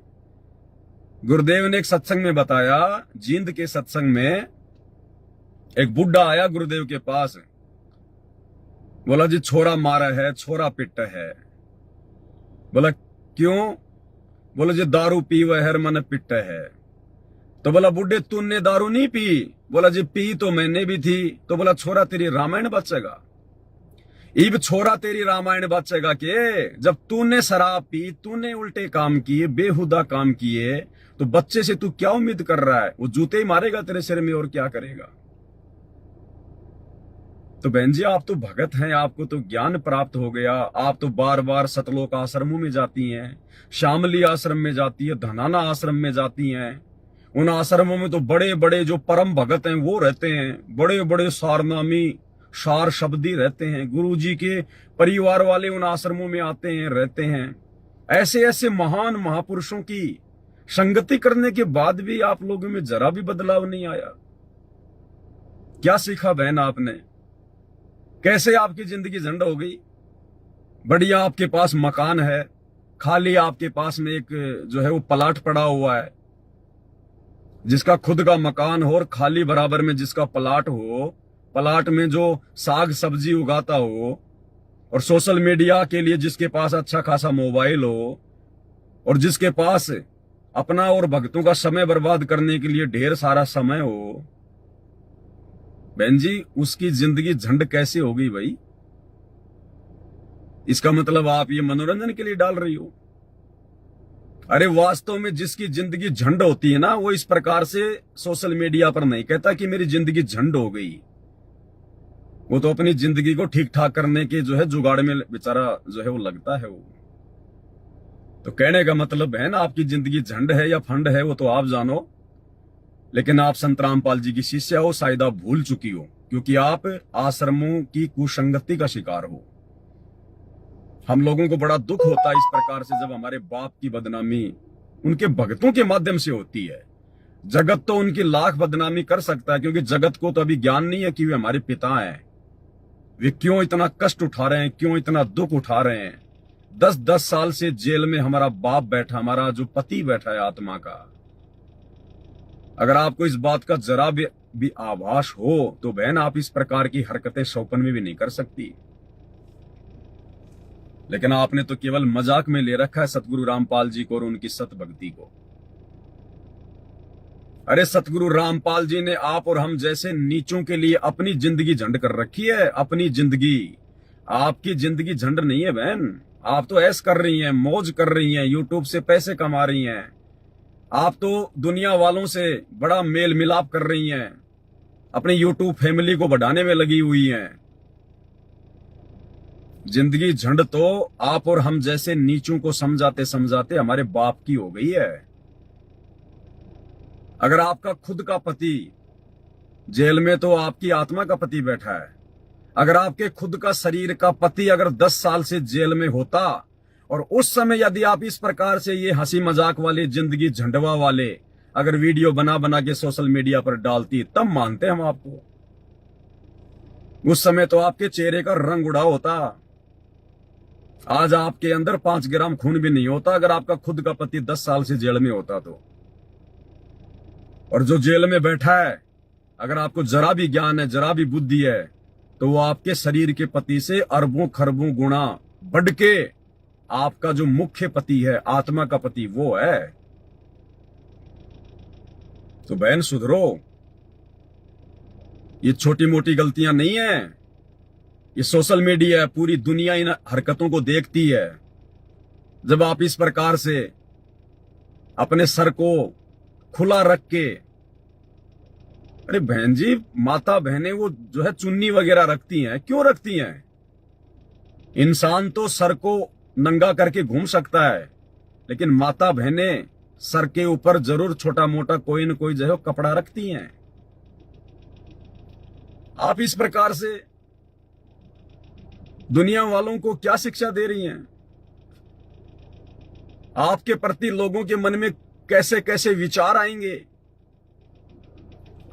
गुरुदेव ने एक सत्संग में बताया, जींद के सत्संग में एक बुढ़ा आया गुरुदेव के पास, बोला जी छोरा मारा है, छोरा पिट है। बोला क्यों? बोला जी दारू पीवे हर मन पिट है। तो बोला बुढ़े तूने दारू नहीं पी? बोला जी पी तो मैंने भी थी। तो बोला छोरा तेरी रामायण बचेगा? इब छोरा तेरी रामायण बचेगा के? जब तूने शराब पी, तूने उल्टे काम किए, बेहुदा काम किए, तो बच्चे से तू क्या उम्मीद कर रहा है? वो जूते ही मारेगा तेरे सिर में और क्या करेगा? तो बहन जी, आप तो भगत हैं, आपको तो ज्ञान प्राप्त हो गया। आप तो बार बार सतलोक आश्रमों में जाती हैं, शामली आश्रम में जाती है, धनाना आश्रम में जाती हैं। उन आश्रमों में तो बड़े बड़े जो परम भगत हैं वो रहते हैं, बड़े बड़े सारनामी सार शब्दी रहते हैं। गुरु जी के परिवार वाले उन आश्रमों में आते हैं, रहते हैं। ऐसे ऐसे महान महापुरुषों की संगति करने के बाद भी आप लोगों में जरा भी बदलाव नहीं आया। क्या सीखा बहन आपने? कैसे आपकी जिंदगी झंड हो गई? बढ़िया आपके पास मकान है, खाली आपके पास में एक जो है वो प्लाट पड़ा हुआ है, जिसका खुद का मकान हो और खाली बराबर में जिसका प्लाट हो, प्लाट में जो साग सब्जी उगाता हो, और सोशल मीडिया के लिए जिसके पास अच्छा खासा मोबाइल हो, और जिसके पास अपना और भक्तों का समय बर्बाद करने के लिए ढेर सारा समय हो, बहन जी उसकी जिंदगी झंड कैसे होगी भाई? इसका मतलब आप ये मनोरंजन के लिए डाल रही हो। अरे वास्तव में जिसकी जिंदगी झंड होती है ना, वो इस प्रकार से सोशल मीडिया पर नहीं कहता कि मेरी जिंदगी झंड हो गई। वो तो अपनी जिंदगी को ठीक ठाक करने के जो है जुगाड़ में बेचारा जो है वो लगता है। वो तो कहने का मतलब है ना, आपकी जिंदगी झंड है या फंड है वो तो आप जानो, लेकिन आप संत रामपाल जी की शिष्या हो, शायद आप भूल चुकी हो। क्योंकि आप आश्रमों की कुसंगति का शिकार हो। हम लोगों को बड़ा दुख होता है इस प्रकार से जब हमारे बाप की बदनामी उनके भक्तों के माध्यम से होती है। जगत तो उनकी लाख बदनामी कर सकता है, क्योंकि जगत को तो अभी ज्ञान नहीं है कि वे हमारे पिता हैं। वे क्यों इतना कष्ट उठा रहे हैं, क्यों इतना दुख उठा रहे हैं। 10-10 साल से जेल में हमारा बाप बैठा, हमारा जो पति बैठा है आत्मा का। अगर आपको इस बात का जरा भी आभास हो तो बहन आप इस प्रकार की हरकतें सौपन में भी नहीं कर सकती। लेकिन आपने तो केवल मजाक में ले रखा है सतगुरु रामपाल जी को और उनकी सत भक्ति को। अरे सतगुरु रामपाल जी ने आप और हम जैसे नीचों के लिए अपनी जिंदगी झंड कर रखी है। अपनी जिंदगी, आपकी जिंदगी झंड नहीं है बहन। आप तो ऐश कर रही हैं, मौज कर रही हैं, यूट्यूब से पैसे कमा रही हैं। आप तो दुनिया वालों से बड़ा मेल मिलाप कर रही हैं, अपनी यूट्यूब फैमिली को बढ़ाने में लगी हुई हैं। जिंदगी झंड तो आप और हम जैसे नीचों को समझाते समझाते हमारे बाप की हो गई है। अगर आपका खुद का पति जेल में, तो आपकी आत्मा का पति बैठा है। अगर आपके खुद का शरीर का पति अगर 10 साल से जेल में होता और उस समय यदि आप इस प्रकार से ये हंसी मजाक वाले जिंदगी झंडवा वाले अगर वीडियो बना बना के सोशल मीडिया पर डालती, तब मानते हम आपको। उस समय तो आपके चेहरे का रंग उड़ा होता। आज आपके अंदर 5 ग्राम खून भी नहीं होता अगर आपका खुद का पति 10 साल से जेल में होता तो। और जो जेल में बैठा है, अगर आपको जरा भी ज्ञान है, जरा भी बुद्धि है, तो वो आपके शरीर के पति से अरबों खरबों गुना बढ़ के आपका जो मुख्य पति है, आत्मा का पति, वो है। तो बहन सुधरो। ये छोटी मोटी गलतियां नहीं है। ये सोशल मीडिया है, पूरी दुनिया इन हरकतों को देखती है। जब आप इस प्रकार से अपने सर को खुला रख के, अरे बहन जी, माता बहनें वो जो है चुन्नी वगैरह रखती हैं, क्यों रखती हैं? इंसान तो सर को नंगा करके घूम सकता है, लेकिन माता बहनें सर के ऊपर जरूर छोटा मोटा कोई न कोई जो है कपड़ा रखती हैं। आप इस प्रकार से दुनिया वालों को क्या शिक्षा दे रही हैं? आपके प्रति लोगों के मन में कैसे कैसे विचार आएंगे?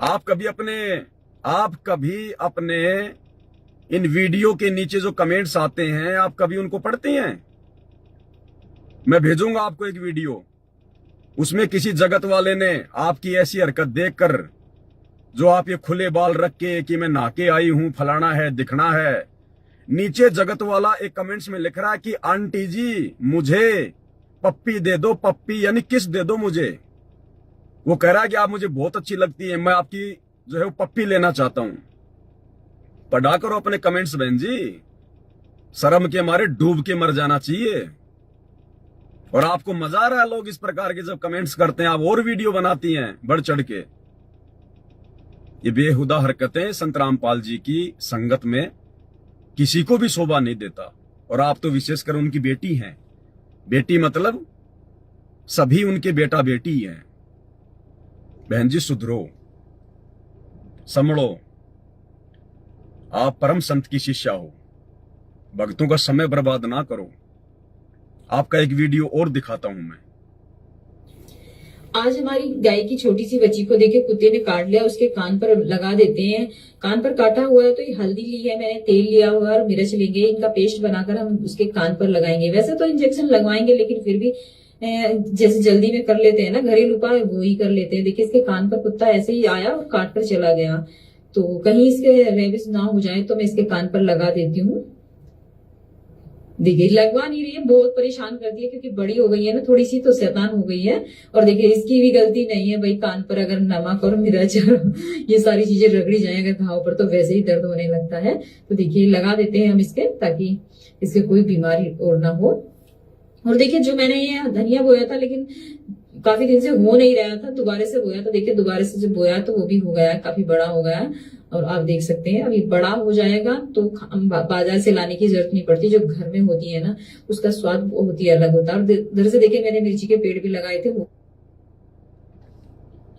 आप कभी अपने इन वीडियो के नीचे जो कमेंट्स आते हैं, आप कभी उनको पढ़ते हैं? मैं भेजूंगा आपको एक वीडियो, उसमें किसी जगत वाले ने आपकी ऐसी हरकत देखकर, जो आप ये खुले बाल रख के कि मैं नहा के आई हूं, फलाना है, दिखना है, नीचे जगत वाला एक कमेंट्स में लिख रहा है कि आंटी जी मुझे पप्पी दे दो, पप्पी यानी किस दे दो मुझे। वो कह रहा है कि आप मुझे बहुत अच्छी लगती है, मैं आपकी जो है वो पप्पी लेना चाहता हूं। पढ़ा करो अपने कमेंट्स बहन जी, शर्म के मारे डूब के मर जाना चाहिए। और आपको मजा आ रहा है लोग इस प्रकार के जब कमेंट्स करते हैं, आप और वीडियो बनाती हैं बढ़ चढ़ के। ये बेहुदा हरकतें संत रामपाल जी की संगत में किसी को भी शोभा नहीं देता। और आप तो विशेषकर उनकी बेटी हैं। बेटी मतलब सभी उनके बेटा बेटी हैं। बहन जी सुधरो, संभलो। आप परम संत की शिष्या हो, भक्तों का समय बर्बाद ना करो। आपका एक वीडियो और दिखाता हूं मैं। आज हमारी गाय की छोटी सी बच्ची को देखे कुत्ते ने काट लिया, उसके कान पर लगा देते हैं। कान पर काटा हुआ है तो ये हल्दी ली है मैंने, तेल लिया हुआ है और मिर्च लेंगे, इनका पेस्ट बनाकर हम उसके कान पर लगाएंगे। वैसे तो इंजेक्शन लगवाएंगे, लेकिन फिर भी जैसे जल्दी में कर लेते हैं ना, घरेलू उपाय वो ही कर लेते हैं। देखिए इसके कान पर कुत्ता ऐसे ही आया और काट कर चला गया, तो कहीं इसके रेबिस ना हो जाए तो मैं इसके कान पर लगा देती हूँ। देखिए लगवा नहीं रही है, बहुत परेशान करती है क्योंकि बड़ी हो गई है ना थोड़ी सी, तो शैतान हो गई है। और देखिए इसकी भी गलती नहीं है भाई, कान पर अगर नमक और मिर्च ये सारी चीजें रगड़ी जाए अगर घाव पर तो वैसे ही दर्द होने लगता है। तो देखिए लगा देते हैं हम इसके, ताकि इसके कोई बीमारी और ना हो। और देखिए जो मैंने ये धनिया बोया था, लेकिन काफी दिन से हो नहीं रहा था, दोबारा से बोया, तो देखिए दोबारा से जब बोया तो वो भी हो गया, काफी बड़ा हो गया। और आप देख सकते हैं अभी बड़ा हो जाएगा तो बाजार से लाने की जरूरत नहीं पड़ती। जो घर में होती है ना उसका स्वाद बहुत ही अलग होता है। और इधर से देखिए मैंने मिर्ची के पेड़ भी लगाए थे। वो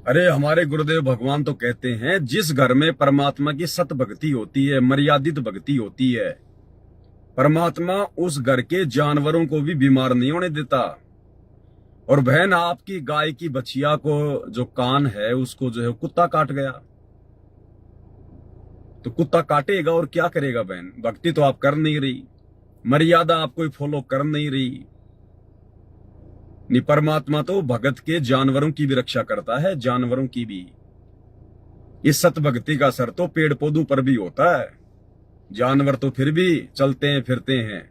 अरे हमारे गुरुदेव भगवान तो कहते हैं जिस घर में परमात्मा की सत भक्ति होती है, मर्यादित भक्ति होती है, परमात्मा उस घर के जानवरों को भी बीमार नहीं होने देता। और बहन, आपकी गाय की बछिया को जो कान है उसको जो है कुत्ता काट गया, तो कुत्ता काटेगा और क्या करेगा बहन? भक्ति तो आप कर नहीं रही, मर्यादा आप कोई फॉलो कर नहीं रही। नहीं, परमात्मा तो भगत के जानवरों की भी रक्षा करता है, जानवरों की भी। इस सत भक्ति का असर तो पेड़ पौधों पर भी होता है, जानवर तो फिर भी चलते हैं फिरते हैं।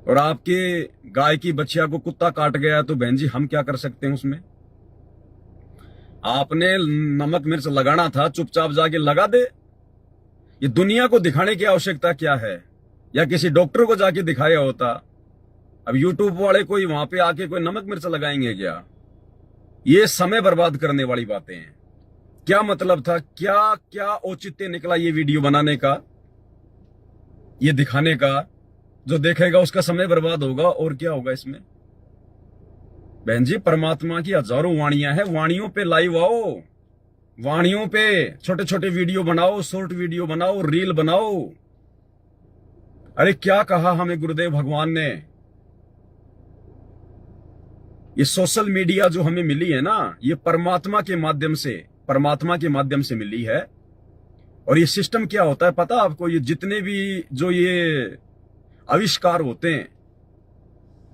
और आपके गाय की बच्चिया को कुत्ता काट गया तो बहन जी हम क्या कर सकते हैं उसमें? आपने नमक मिर्च लगाना था, चुपचाप जाके लगा दे। ये दुनिया को दिखाने की आवश्यकता क्या है? या किसी डॉक्टर को जाके दिखाया होता। अब यूट्यूब वाले कोई वहां पे आके कोई नमक मिर्च लगाएंगे क्या? ये समय बर्बाद करने वाली बातें हैं। क्या मतलब था, क्या क्या औचित्य निकला ये वीडियो बनाने का, ये दिखाने का? जो देखेगा उसका समय बर्बाद होगा और क्या होगा इसमें? बहन जी, परमात्मा की हजारों वाणियां हैं, वाणियों पे लाइव आओ, वाणियों पे छोटे छोटे वीडियो बनाओ, शॉर्ट वीडियो बनाओ, रील बनाओ। अरे क्या कहा हमें गुरुदेव भगवान ने? ये सोशल मीडिया जो हमें मिली है ना, ये परमात्मा के माध्यम से मिली है। और ये सिस्टम क्या होता है पता आपको? ये जितने भी जो ये आविष्कार होते हैं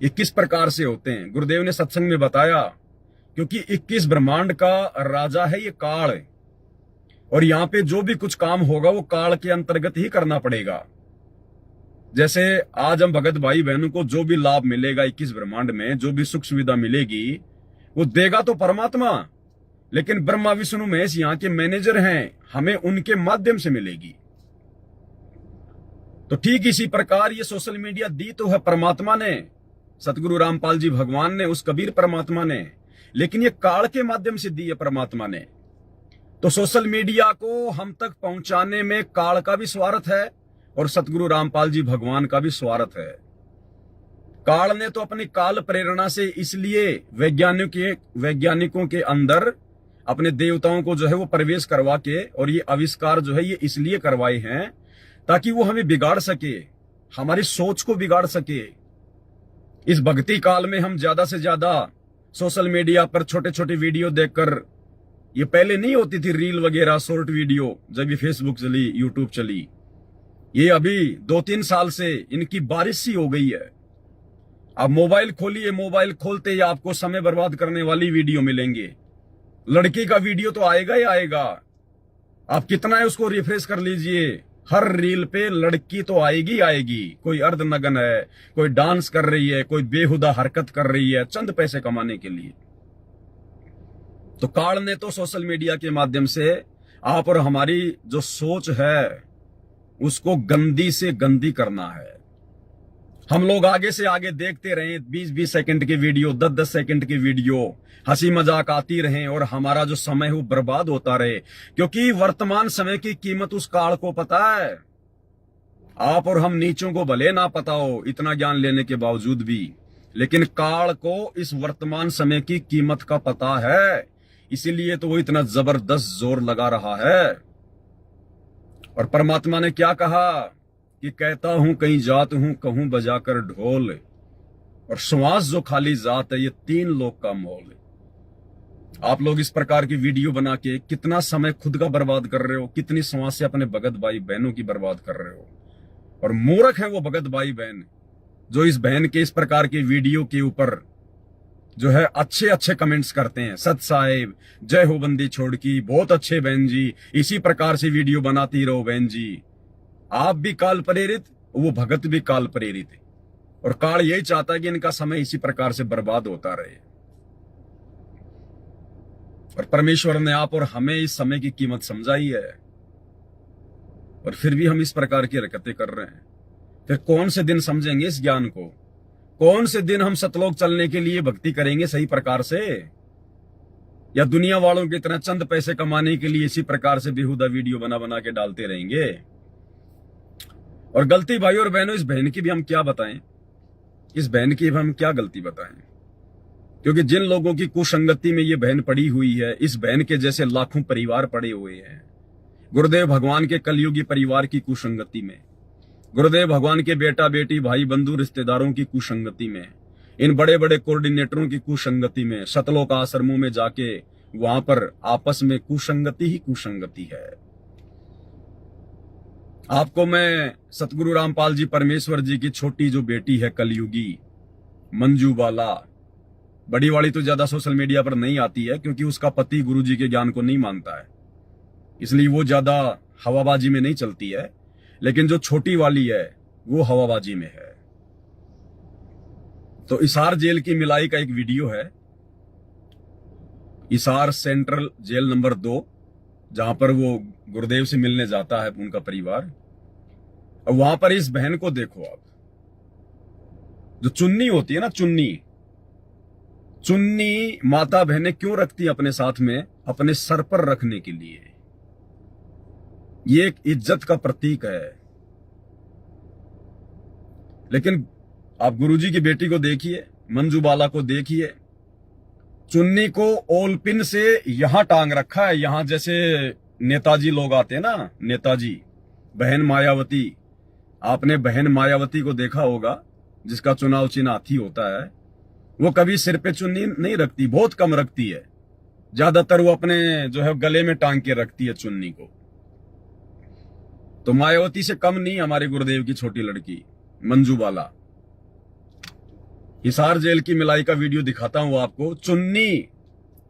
ये किस प्रकार से होते हैं, गुरुदेव ने सत्संग में बताया। क्योंकि 21 ब्रह्मांड का राजा है ये काल, और यहां पे जो भी कुछ काम होगा वो काल के अंतर्गत ही करना पड़ेगा। जैसे आज हम भगत भाई बहनों को जो भी लाभ मिलेगा 21 ब्रह्मांड में, जो भी सुख सुविधा मिलेगी, वो देगा तो परमात्मा, लेकिन ब्रह्मा विष्णु महेश यहाँ के मैनेजर हैं, हमें उनके माध्यम से मिलेगी। तो ठीक इसी प्रकार ये सोशल मीडिया दी तो है परमात्मा ने, सतगुरु रामपाल जी भगवान ने, उस कबीर परमात्मा ने, लेकिन ये काल के माध्यम से दी है परमात्मा ने। तो सोशल मीडिया को हम तक पहुंचाने में काल का भी स्वार्थ है और सतगुरु रामपाल जी भगवान का भी स्वार्थ है। काल ने तो अपनी काल प्रेरणा से इसलिए वैज्ञानिकों के अंदर अपने देवताओं को जो है वो प्रवेश करवा के, और ये आविष्कार जो है ये इसलिए करवाए हैं ताकि वो हमें बिगाड़ सके, हमारी सोच को बिगाड़ सके। इस भक्ति काल में हम ज्यादा से ज्यादा सोशल मीडिया पर छोटे छोटे वीडियो देखकर, ये पहले नहीं होती थी रील वगैरह शॉर्ट वीडियो, जब ये फेसबुक चली, यूट्यूब चली, ये अभी 2-3 साल से इनकी बारिश सी हो गई है। आप मोबाइल खोलिए, मोबाइल खोलते ही आपको समय बर्बाद करने वाली वीडियो मिलेंगे। लड़की का वीडियो तो आएगा ही आएगा, आप कितना है उसको रिफ्रेश कर लीजिए, हर रील पे लड़की तो आएगी ही आएगी। कोई अर्धनग्न है, कोई डांस कर रही है, कोई बेहुदा हरकत कर रही है चंद पैसे कमाने के लिए। तो काल ने तो सोशल मीडिया के माध्यम से आप और हमारी जो सोच है उसको गंदी से गंदी करना है। हम लोग आगे से आगे देखते रहें 20-20 सेकंड की वीडियो, 10-10 सेकंड की वीडियो, हंसी मजाक आती रहे और हमारा जो समय वो बर्बाद होता रहे। क्योंकि वर्तमान समय की कीमत उस काल को पता है। आप और हम नीचों को भले ना पता हो इतना ज्ञान लेने के बावजूद भी, लेकिन काल को इस वर्तमान समय की कीमत का पता है, इसीलिए तो वो इतना जबरदस्त जोर लगा रहा है। और परमात्मा ने क्या कहा कि कहता हूं कहीं जात हूं, कहूं बजाकर ढोल, और श्वास जो खाली जात है ये 3 लोक का मोल। आप लोग इस प्रकार की वीडियो बना के कितना समय खुद का बर्बाद कर रहे हो, कितनी श्वासें अपने भगत भाई बहनों की बर्बाद कर रहे हो। और मूर्ख है वो भगत भाई बहन जो इस बहन के इस प्रकार की वीडियो के ऊपर जो है अच्छे अच्छे कमेंट्स करते हैं। सत साहेब, जय हो बंदी छोड़ की, बहुत अच्छे बहन जी, इसी प्रकार से वीडियो बनाती रहो बहन जी। आप भी काल प्रेरित, वो भगत भी काल प्रेरित है, और काल यही चाहता है कि इनका समय इसी प्रकार से बर्बाद होता रहे। और परमेश्वर ने आप और हमें इस समय की कीमत समझाई है, और फिर भी हम इस प्रकार की हरकतें कर रहे हैं। फिर कौन से दिन समझेंगे इस ज्ञान को? कौन से दिन हम सतलोक चलने के लिए भक्ति करेंगे सही प्रकार से? या दुनिया वालों की तरह चंद पैसे कमाने के लिए इसी प्रकार से बेहुदा वीडियो बना बना के डालते रहेंगे? और गलती भाई और बहनों, इस बहन की भी हम क्या बताएं, इस बहन की भी हम क्या गलती बताएं? क्योंकि जिन लोगों की कुसंगति में ये बहन पड़ी हुई है, इस बहन के जैसे लाखों परिवार पड़े हुए हैं गुरुदेव भगवान के कलयुगी परिवार की कुसंगति में, गुरुदेव भगवान के बेटा बेटी भाई बंधु रिश्तेदारों की कुसंगति में, इन बड़े बड़े कोऑर्डिनेटरों की कुसंगति में, सतलोक आश्रमों में जाके वहां पर आपस में कुसंगति ही कुसंगति है। आपको मैं सतगुरु रामपाल जी परमेश्वर जी की छोटी जो बेटी है कलयुगी मंजू बाला, बड़ी वाली तो ज्यादा सोशल मीडिया पर नहीं आती है क्योंकि उसका पति गुरु जी के ज्ञान को नहीं मानता है, इसलिए वो ज्यादा हवाबाजी में नहीं चलती है, लेकिन जो छोटी वाली है वो हवाबाजी में है। तो इसार जेल की मिलाई का एक वीडियो है, इसार सेंट्रल जेल नंबर 2, जहां पर वो गुरुदेव से मिलने जाता है उनका परिवार। और वहां पर इस बहन को देखो आप, जो चुन्नी होती है ना, चुन्नी माता बहनें क्यों रखती है अपने साथ में? अपने सर पर रखने के लिए। ये एक इज्जत का प्रतीक है। लेकिन आप गुरुजी की बेटी को देखिए, मंजू बाला को देखिए, चुन्नी को ओलपिन से यहां टांग रखा है, यहां जैसे नेताजी लोग आते हैं ना, नेताजी। बहन मायावती, आपने बहन मायावती को देखा होगा, जिसका चुनाव चिन्ह हाथी होता है। वो कभी सिर पे चुन्नी नहीं रखती, बहुत कम रखती है, ज्यादातर वो अपने जो है गले में टांग के रखती है चुन्नी को। तो मायावती से कम नहीं हमारे गुरुदेव की छोटी लड़की मंजू बाला। हिसार जेल की मिलाई का वीडियो दिखाता हूं आपको। चुन्नी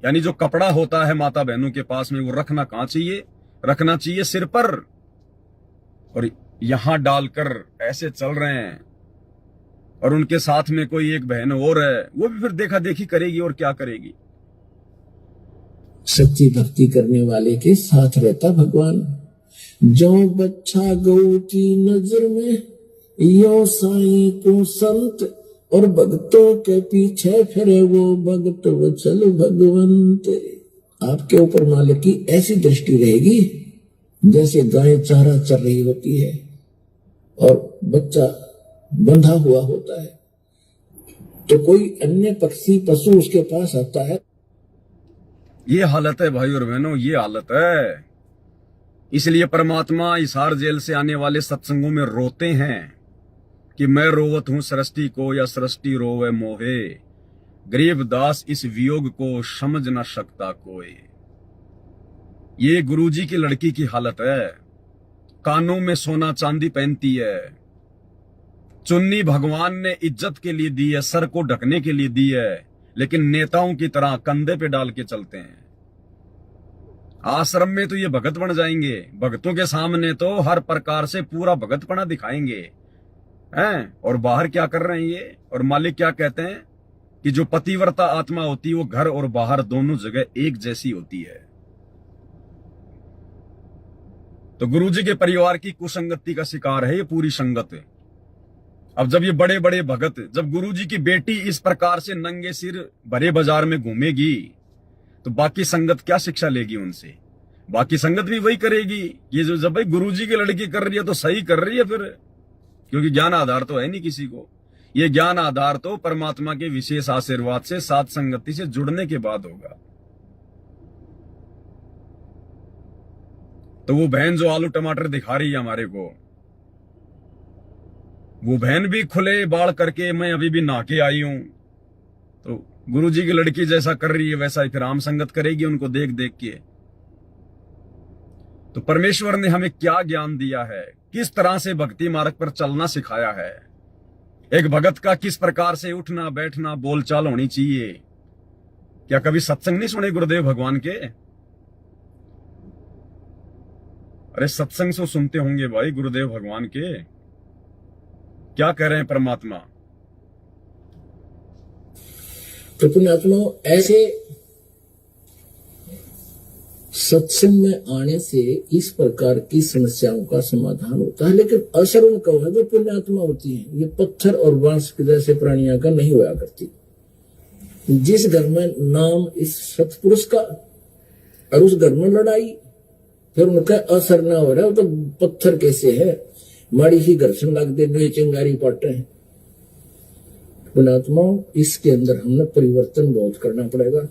यानी जो कपड़ा होता है माता बहनों के पास में, वो रखना कहां चाहिए? रखना चाहिए सिर पर, और यहां डालकर ऐसे चल रहे हैं। और उनके साथ में कोई एक बहन और है, वो भी फिर देखा देखी करेगी और क्या करेगी। सच्ची भक्ति करने वाले के साथ रहता भगवान। जो बच्चा गौ की नजर में, यो साईं को संत, और भक्तों के पीछे फिरे वो भगत वत्सल भगवंत। आपके ऊपर मालिक की ऐसी दृष्टि रहेगी जैसे गाय चारा चर रही होती है और बच्चा बंधा हुआ होता है, तो कोई अन्य पक्षी पशु उसके पास आता है। ये हालत है भाई और बहनों, ये हालत है। इसलिए परमात्मा हिसार जेल से आने वाले सत्संगों में रोते हैं कि मैं रोवत हूं सृष्टि को, या सृष्टि रोवे मोहे। गरीब दास इस वियोग को समझ न सकता कोई। ये गुरुजी की लड़की की हालत है। कानों में सोना चांदी पहनती है, चुन्नी भगवान ने इज्जत के लिए दी है, सर को ढकने के लिए दी है, लेकिन नेताओं की तरह कंधे पे डाल के चलते हैं। आश्रम में तो ये भगत बन जाएंगे, भगतों के सामने तो हर प्रकार से पूरा भगतपना दिखाएंगे हैं। और बाहर क्या कर रहे हैं ये? और मालिक क्या कहते हैं कि जो पतिव्रता आत्मा होती है वो घर और बाहर दोनों जगह एक जैसी होती है। तो गुरुजी के परिवार की कुसंगति का शिकार है ये पूरी संगत। अब जब ये बड़े बड़े भगत, जब गुरुजी की बेटी इस प्रकार से नंगे सिर भरे बाजार में घूमेगी, तो बाकी संगत क्या शिक्षा लेगी उनसे? बाकी संगत भी वही करेगी। ये जो जब भाई गुरुजी की लड़की कर रही है तो सही कर रही है फिर, क्योंकि ज्ञान आधार तो है नहीं किसी को। ये ज्ञान आधार तो परमात्मा के विशेष आशीर्वाद से, साथ संगति से जुड़ने के बाद होगा। तो वो बहन जो आलू टमाटर दिखा रही है हमारे को, वो बहन भी खुले बाल करके मैं अभी भी नहा के आई हूं। तो गुरुजी की लड़की जैसा कर रही है वैसा ही फिर आम संगत करेगी उनको देख देख के। तो परमेश्वर ने हमें क्या ज्ञान दिया है, किस तरह से भक्ति मार्ग पर चलना सिखाया है, एक भगत का किस प्रकार से उठना बैठना बोलचाल होनी चाहिए। क्या कभी सत्संग नहीं सुने गुरुदेव भगवान के? अरे सत्संग से सुनते होंगे भाई गुरुदेव भगवान के। क्या कह रहे हैं परमात्मा? तो पुण्यात्मा ऐसे सत्संग में आने से इस प्रकार की समस्याओं का समाधान होता है, लेकिन असर उनका है जो पुण्यात्मा होती है। ये पत्थर और बांस के जैसे प्राणियों का नहीं हुआ करती। जिस घर में नाम इस सतपुरुष का और उस घर में लड़ाई, फिर उनका असर ना हो रहा है, तो पत्थर कैसे है, माड़ी सी घर्षण लग दे, नई चिंगारी पट है। पुण्यात्माओं, इसके अंदर हमने परिवर्तन बहुत करना पड़ेगा।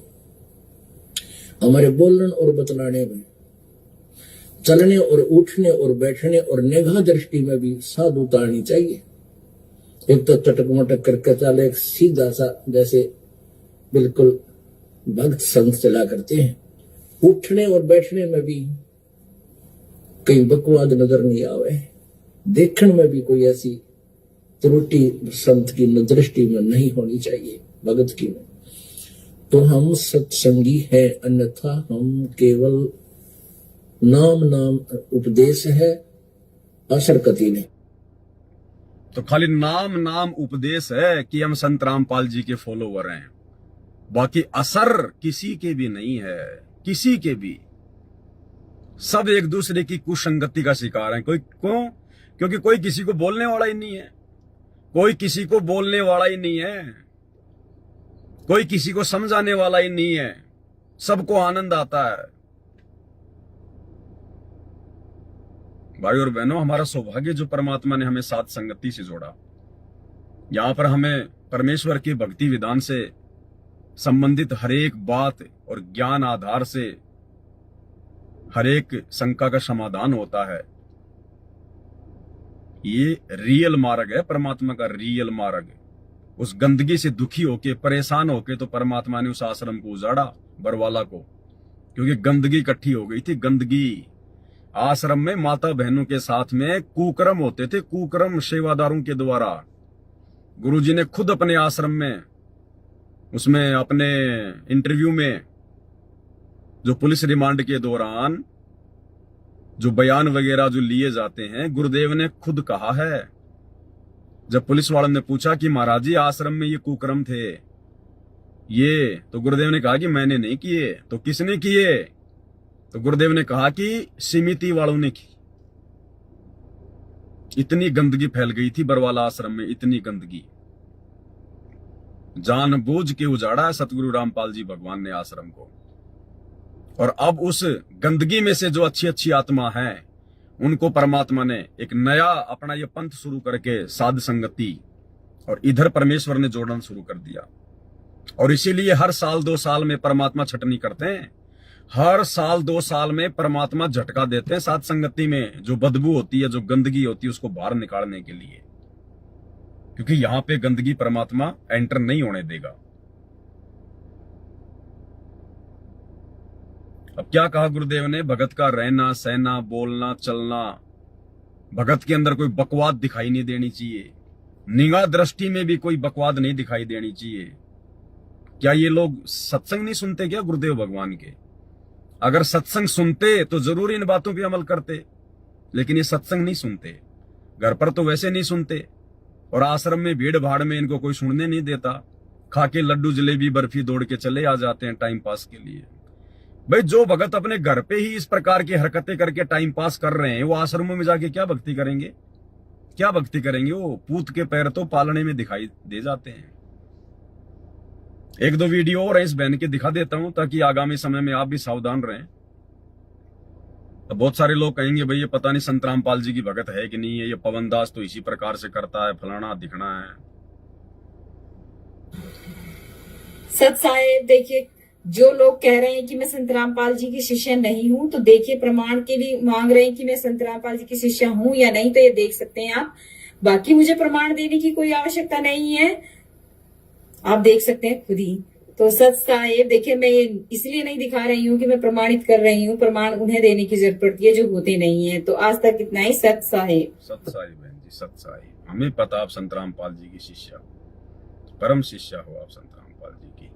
हमारे बोलने और बतलाने में, चलने और उठने और बैठने और निगाह दृष्टि में भी साधुता आनी चाहिए। एक तो चटक मटक करके चले, एक सीधा सा जैसे बिल्कुल भक्त संत चला करते हैं। उठने और बैठने में भी कहीं बकवाद नजर नहीं आवे, देखने में भी कोई ऐसी त्रुटि संत की दृष्टि में नहीं होनी चाहिए, भगत की में। तो हम सत्संगी है, अन्यथा हम केवल नाम उपदेश है, असर कति नहीं। तो खाली नाम उपदेश है कि हम संत रामपाल जी के फॉलोवर हैं, बाकी असर किसी के भी नहीं है, किसी के भी। सब एक दूसरे की कुसंगति का शिकार है। क्योंकि कोई किसी को बोलने वाला ही नहीं है, कोई किसी को बोलने वाला ही नहीं है, कोई किसी को समझाने वाला ही नहीं है। सबको आनंद आता है। भाई और बहनों, हमारा सौभाग्य जो परमात्मा ने हमें साथ संगति से जोड़ा। यहां पर हमें परमेश्वर की भक्ति विधान से संबंधित हर एक बात और ज्ञान आधार से हर एक शंका का समाधान होता है। ये रियल मार्ग है, परमात्मा का रियल मार्ग। उस गंदगी से दुखी होके, परेशान होके तो परमात्मा ने उस आश्रम को उजाड़ा, बरवाला को, क्योंकि गंदगी इकट्ठी हो गई थी। गंदगी आश्रम में माता बहनों के साथ में कुकर्म होते थे, कुकर्म सेवादारों के द्वारा। गुरुजी ने खुद अपने आश्रम में, उसमें अपने इंटरव्यू में, जो पुलिस रिमांड के दौरान जो बयान वगैरह जो लिए जाते हैं, गुरुदेव ने खुद कहा है। जब पुलिस वालों ने पूछा कि महाराज जी आश्रम में ये कुकर्म थे, ये, तो गुरुदेव ने कहा कि मैंने नहीं किए। तो किसने किए? तो गुरुदेव ने कहा कि समिति वालों ने की। इतनी गंदगी फैल गई थी बरवाला आश्रम में, इतनी गंदगी। जानबूझ के उजाड़ा है सतगुरु रामपाल जी भगवान ने आश्रम को। और अब उस गंदगी में से जो अच्छी अच्छी आत्मा है, उनको परमात्मा ने एक नया अपना ये पंथ शुरू करके साध संगति, और इधर परमेश्वर ने जोड़ना शुरू कर दिया। और इसीलिए हर साल 2 साल में परमात्मा छटनी करते हैं। हर साल 2 साल में परमात्मा झटका देते हैं साध संगति में। जो बदबू होती है, जो गंदगी होती है, उसको बाहर निकालने के लिए, क्योंकि यहां पे गंदगी परमात्मा एंटर नहीं होने देगा। अब क्या कहा गुरुदेव ने? भगत का रहना सहना, बोलना चलना, भगत के अंदर कोई बकवाद दिखाई नहीं देनी चाहिए। निगाह दृष्टि में भी कोई बकवाद नहीं दिखाई देनी चाहिए। क्या ये लोग सत्संग नहीं सुनते क्या गुरुदेव भगवान के? अगर सत्संग सुनते तो जरूर इन बातों पे अमल करते, लेकिन ये सत्संग नहीं सुनते। घर पर तो वैसे नहीं सुनते, और आश्रम में भीड़ भाड़ में इनको कोई सुनने नहीं देता। खा के लड्डू जलेबी बर्फी दौड़ के चले आ जाते हैं टाइम पास के लिए। भाई जो भगत अपने घर पे ही इस प्रकार की हरकतें करके टाइम पास कर रहे हैं, वो आश्रमों में जाके क्या भक्ति करेंगे? क्या भक्ति करेंगे? वो पूत के पैर तो पालने में दिखाई दे जाते हैं। 1-2 वीडियो और इस बहन के दिखा देता हूं, ताकि आगामी समय में आप भी सावधान रहें। तो बहुत सारे लोग कहेंगे भाई ये पता नहीं संत रामपाल जी की भगत है कि नहीं है, ये पवन दास तो इसी प्रकार से करता है, फलाना दिखना है। सत साहेब, देखिए, जो लोग कह रहे हैं कि मैं संत रामपाल जी की शिष्य नहीं हूं, तो देखिए प्रमाण के लिए मांग रहे हैं कि मैं संत रामपाल जी की शिष्य हूं या नहीं, तो ये देख सकते हैं आप। बाकी मुझे प्रमाण देने की कोई आवश्यकता नहीं है, आप देख सकते हैं खुद ही। तो सत साहेब, देखिए, मैं ये इसलिए नहीं दिखा रही हूँ कि मैं प्रमाणित कर रही हूँ, प्रमाण उन्हें देने की जरूरत पड़ती है जो होते नहीं है। तो आज तक इतना ही। सत साहेब। सत साहिब बहन जी, सत साहिब। हमें पता आप संत रामपाल जी की शिष्या, परम शिष्या हो आप संत रामपाल जी की।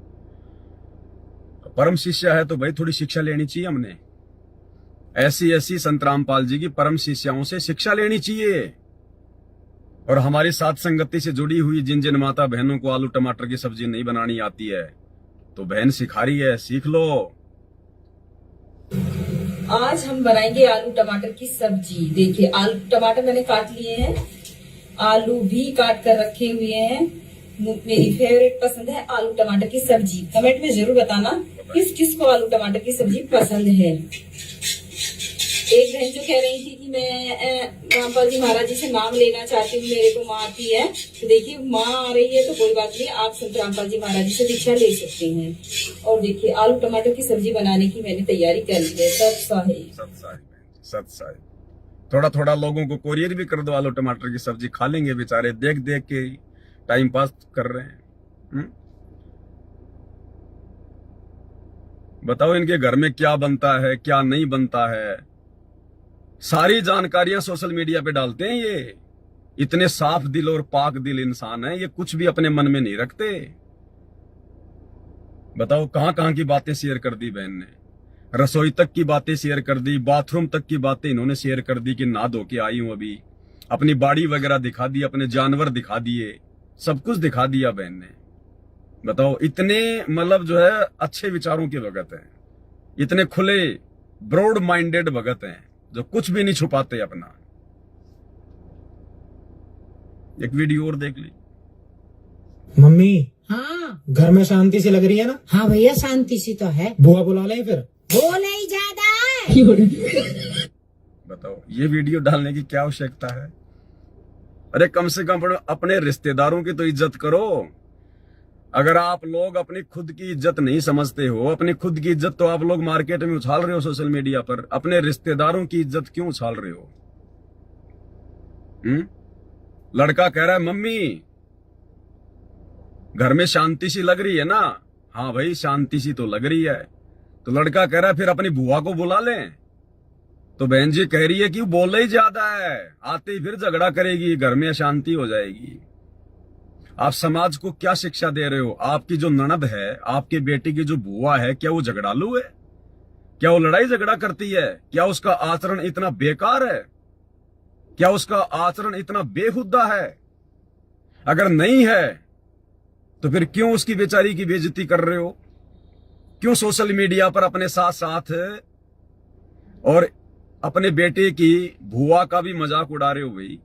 परम शिष्या है तो भाई थोड़ी शिक्षा लेनी चाहिए हमने। ऐसी संत रामपाल जी की परम शिष्याओं से शिक्षा लेनी चाहिए। और हमारी साथ संगति से जुड़ी हुई जिन जिन माता बहनों को आलू टमाटर की सब्जी नहीं बनानी आती है, तो बहन सिखा रही है, सीख लो। आज हम बनाएंगे आलू टमाटर की सब्जी। देखिए, आलू टमाटर मैंने काट लिए हैं, आलू भी काट कर रखे हुए हैं। मेरी फेवरेट पसंद है आलू टमाटर की सब्जी। कमेंट में जरूर बताना किस किस को आलू टमाटर की सब्जी पसंद है। एक बहन जो कह रही थी कि मैं रामपाल जी महाराज जी से नाम लेना चाहती हूँ, मेरे को माँ आती है, तो देखिए माँ आ रही है तो कोई बात नहीं, आप संत रामपाल जी महाराज जी से दीक्षा ले सकते हैं। और देखिए आलू टमाटर की सब्जी बनाने की मैंने तैयारी कर ली है। सत साहिब थोड़ा थोड़ा लोगों को कोरियर भी कर दो, आलू टमाटर की सब्जी खा लेंगे बेचारे, देख देख के टाइम पास कर रहे हैं। बताओ इनके घर में क्या बनता है क्या नहीं बनता है, सारी जानकारियां सोशल मीडिया पे डालते हैं। ये इतने साफ दिल और पाक दिल इंसान है, ये कुछ भी अपने मन में नहीं रखते। बताओ कहां कहां की बातें शेयर कर दी बहन ने, रसोई तक की बातें शेयर कर दी, बाथरूम तक की बातें इन्होंने शेयर कर दी कि नहा धो के आई हूं अभी, अपनी बाड़ी वगैरह दिखा दी, अपने जानवर दिखा दिए, सब कुछ दिखा दिया बहन ने। बताओ इतने मतलब जो है अच्छे विचारों के भगत हैं, इतने खुले ब्रॉड माइंडेड भगत हैं जो कुछ भी नहीं छुपाते अपना। एक वीडियो और देख ली। मम्मी हाँ घर में शांति सी लग रही है ना? हाँ भैया शांति सी तो है। बुआ बुला लें फिर? बोले ही ज्यादा है। बताओ ये वीडियो डालने की क्या आवश्यकता है? अरे कम से कम अपने रिश्तेदारों की तो इज्जत करो। अगर आप लोग अपनी खुद की इज्जत नहीं समझते हो, अपनी खुद की इज्जत तो आप लोग मार्केट में उछाल रहे हो सोशल मीडिया पर, अपने रिश्तेदारों की इज्जत क्यों उछाल रहे हो? लड़का कह रहा है मम्मी घर में शांति सी लग रही है ना? हाँ भाई शांति सी तो लग रही है। तो लड़का कह रहा है फिर अपनी बुआ को बुला लें। तो बहन जी कह रही है कि बोल ही ज्यादा है, आते ही फिर झगड़ा करेगी, घर में अशांति हो जाएगी। आप समाज को क्या शिक्षा दे रहे हो? आपकी जो ननद है, आपके बेटे की जो बुआ है, क्या वो झगड़ालू है? क्या वो लड़ाई झगड़ा करती है? क्या उसका आचरण इतना बेकार है? क्या उसका आचरण इतना बेहुदा है? अगर नहीं है तो फिर क्यों उसकी बेचारी की बेइज्जती कर रहे हो? क्यों सोशल मीडिया पर अपने साथ साथ और अपने बेटे की बुआ का भी मजाक उड़ा रहे हो? भाई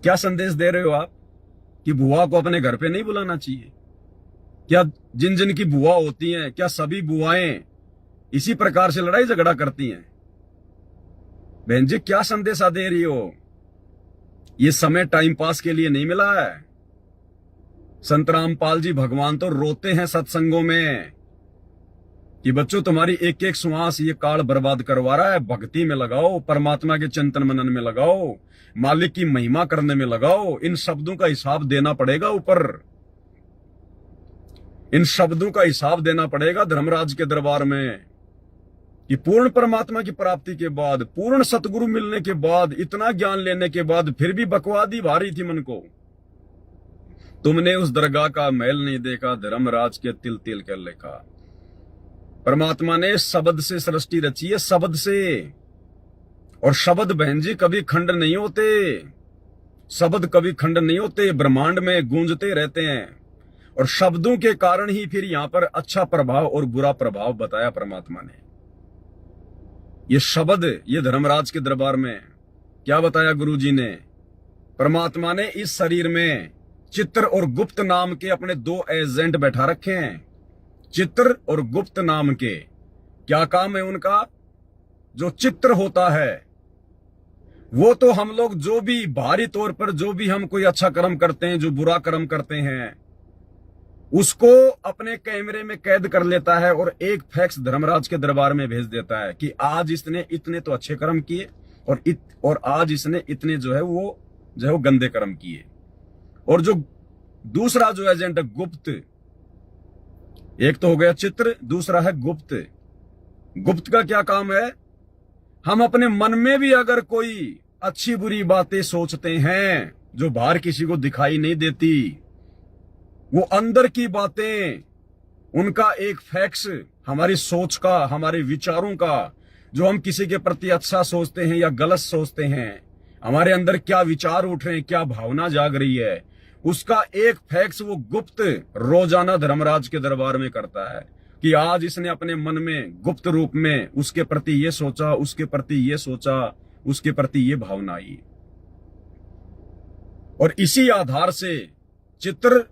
क्या संदेश दे रहे हो आप कि बुआ को अपने घर पे नहीं बुलाना चाहिए? क्या जिन जिन की बुआ होती हैं, क्या सभी बुआएं इसी प्रकार से लड़ाई झगड़ा करती हैं? बहन जी क्या संदेशा दे रही हो? ये समय टाइम पास के लिए नहीं मिला है। संत रामपाल जी भगवान तो रोते हैं सत्संगों में कि बच्चों तुम्हारी एक एक श्वास ये काल बर्बाद करवा रहा है, भक्ति में लगाओ, परमात्मा के चिंतन मनन में लगाओ, मालिक की महिमा करने में लगाओ। इन शब्दों का हिसाब देना पड़ेगा ऊपर, इन शब्दों का हिसाब देना पड़ेगा धर्मराज के दरबार में कि पूर्ण परमात्मा की प्राप्ति के बाद, पूर्ण सतगुरु मिलने के बाद, इतना ज्ञान लेने के बाद फिर भी बकवादी भारी थी मन को। तुमने उस दरगाह का महल नहीं देखा, धर्मराज के तिल तिल कर लिखा। परमात्मा ने शब्द से सृष्टि रची है, शब्द से। और शब्द बहन जी कभी खंड नहीं होते, शब्द कभी खंड नहीं होते, ब्रह्मांड में गूंजते रहते हैं। और शब्दों के कारण ही फिर यहां पर अच्छा प्रभाव और बुरा प्रभाव बताया परमात्मा ने। ये शब्द, ये धर्मराज के दरबार में क्या बताया गुरु जी ने? परमात्मा ने इस शरीर में चित्र और गुप्त नाम के अपने दो एजेंट बैठा रखे हैं। चित्र और गुप्त नाम के क्या काम है उनका? जो चित्र होता है वो तो हम लोग जो भी बाहरी तौर पर जो भी हम कोई अच्छा कर्म करते हैं, जो बुरा कर्म करते हैं, उसको अपने कैमरे में कैद कर लेता है और एक फैक्स धर्मराज के दरबार में भेज देता है कि आज इसने इतने तो अच्छे कर्म किए और आज इसने इतने जो है वो गंदे कर्म किए। और जो दूसरा जो एजेंट है गुप्त, एक तो हो गया चित्र, दूसरा है गुप्त। गुप्त का क्या काम है? हम अपने मन में भी अगर कोई अच्छी बुरी बातें सोचते हैं जो बाहर किसी को दिखाई नहीं देती, वो अंदर की बातें, उनका एक फैक्स, हमारी सोच का, हमारे विचारों का, जो हम किसी के प्रति अच्छा सोचते हैं या गलत सोचते हैं, हमारे अंदर क्या विचार उठ रहे हैं, क्या भावना जाग रही है, उसका एक फैक्स वो गुप्त रोजाना धर्मराज के दरबार में करता है कि आज इसने अपने मन में गुप्त रूप में उसके प्रति ये सोचा, उसके प्रति ये सोचा, उसके प्रति ये भावना आई। और इसी आधार से चित्र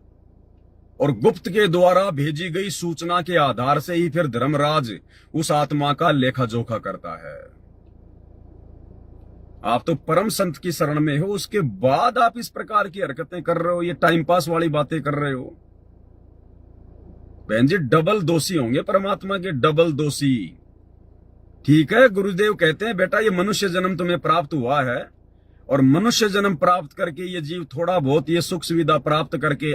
और गुप्त के द्वारा भेजी गई सूचना के आधार से ही फिर धर्मराज उस आत्मा का लेखा जोखा करता है। आप तो परम संत की शरण में हो, उसके बाद आप इस प्रकार की हरकतें कर रहे हो, ये टाइम पास वाली बातें कर रहे हो। बहन जी डबल दोषी होंगे परमात्मा के, डबल दोषी। ठीक है, गुरुदेव कहते हैं बेटा ये मनुष्य जन्म तुम्हें प्राप्त हुआ है, और मनुष्य जन्म प्राप्त करके ये जीव थोड़ा बहुत ये सुख सुविधा प्राप्त करके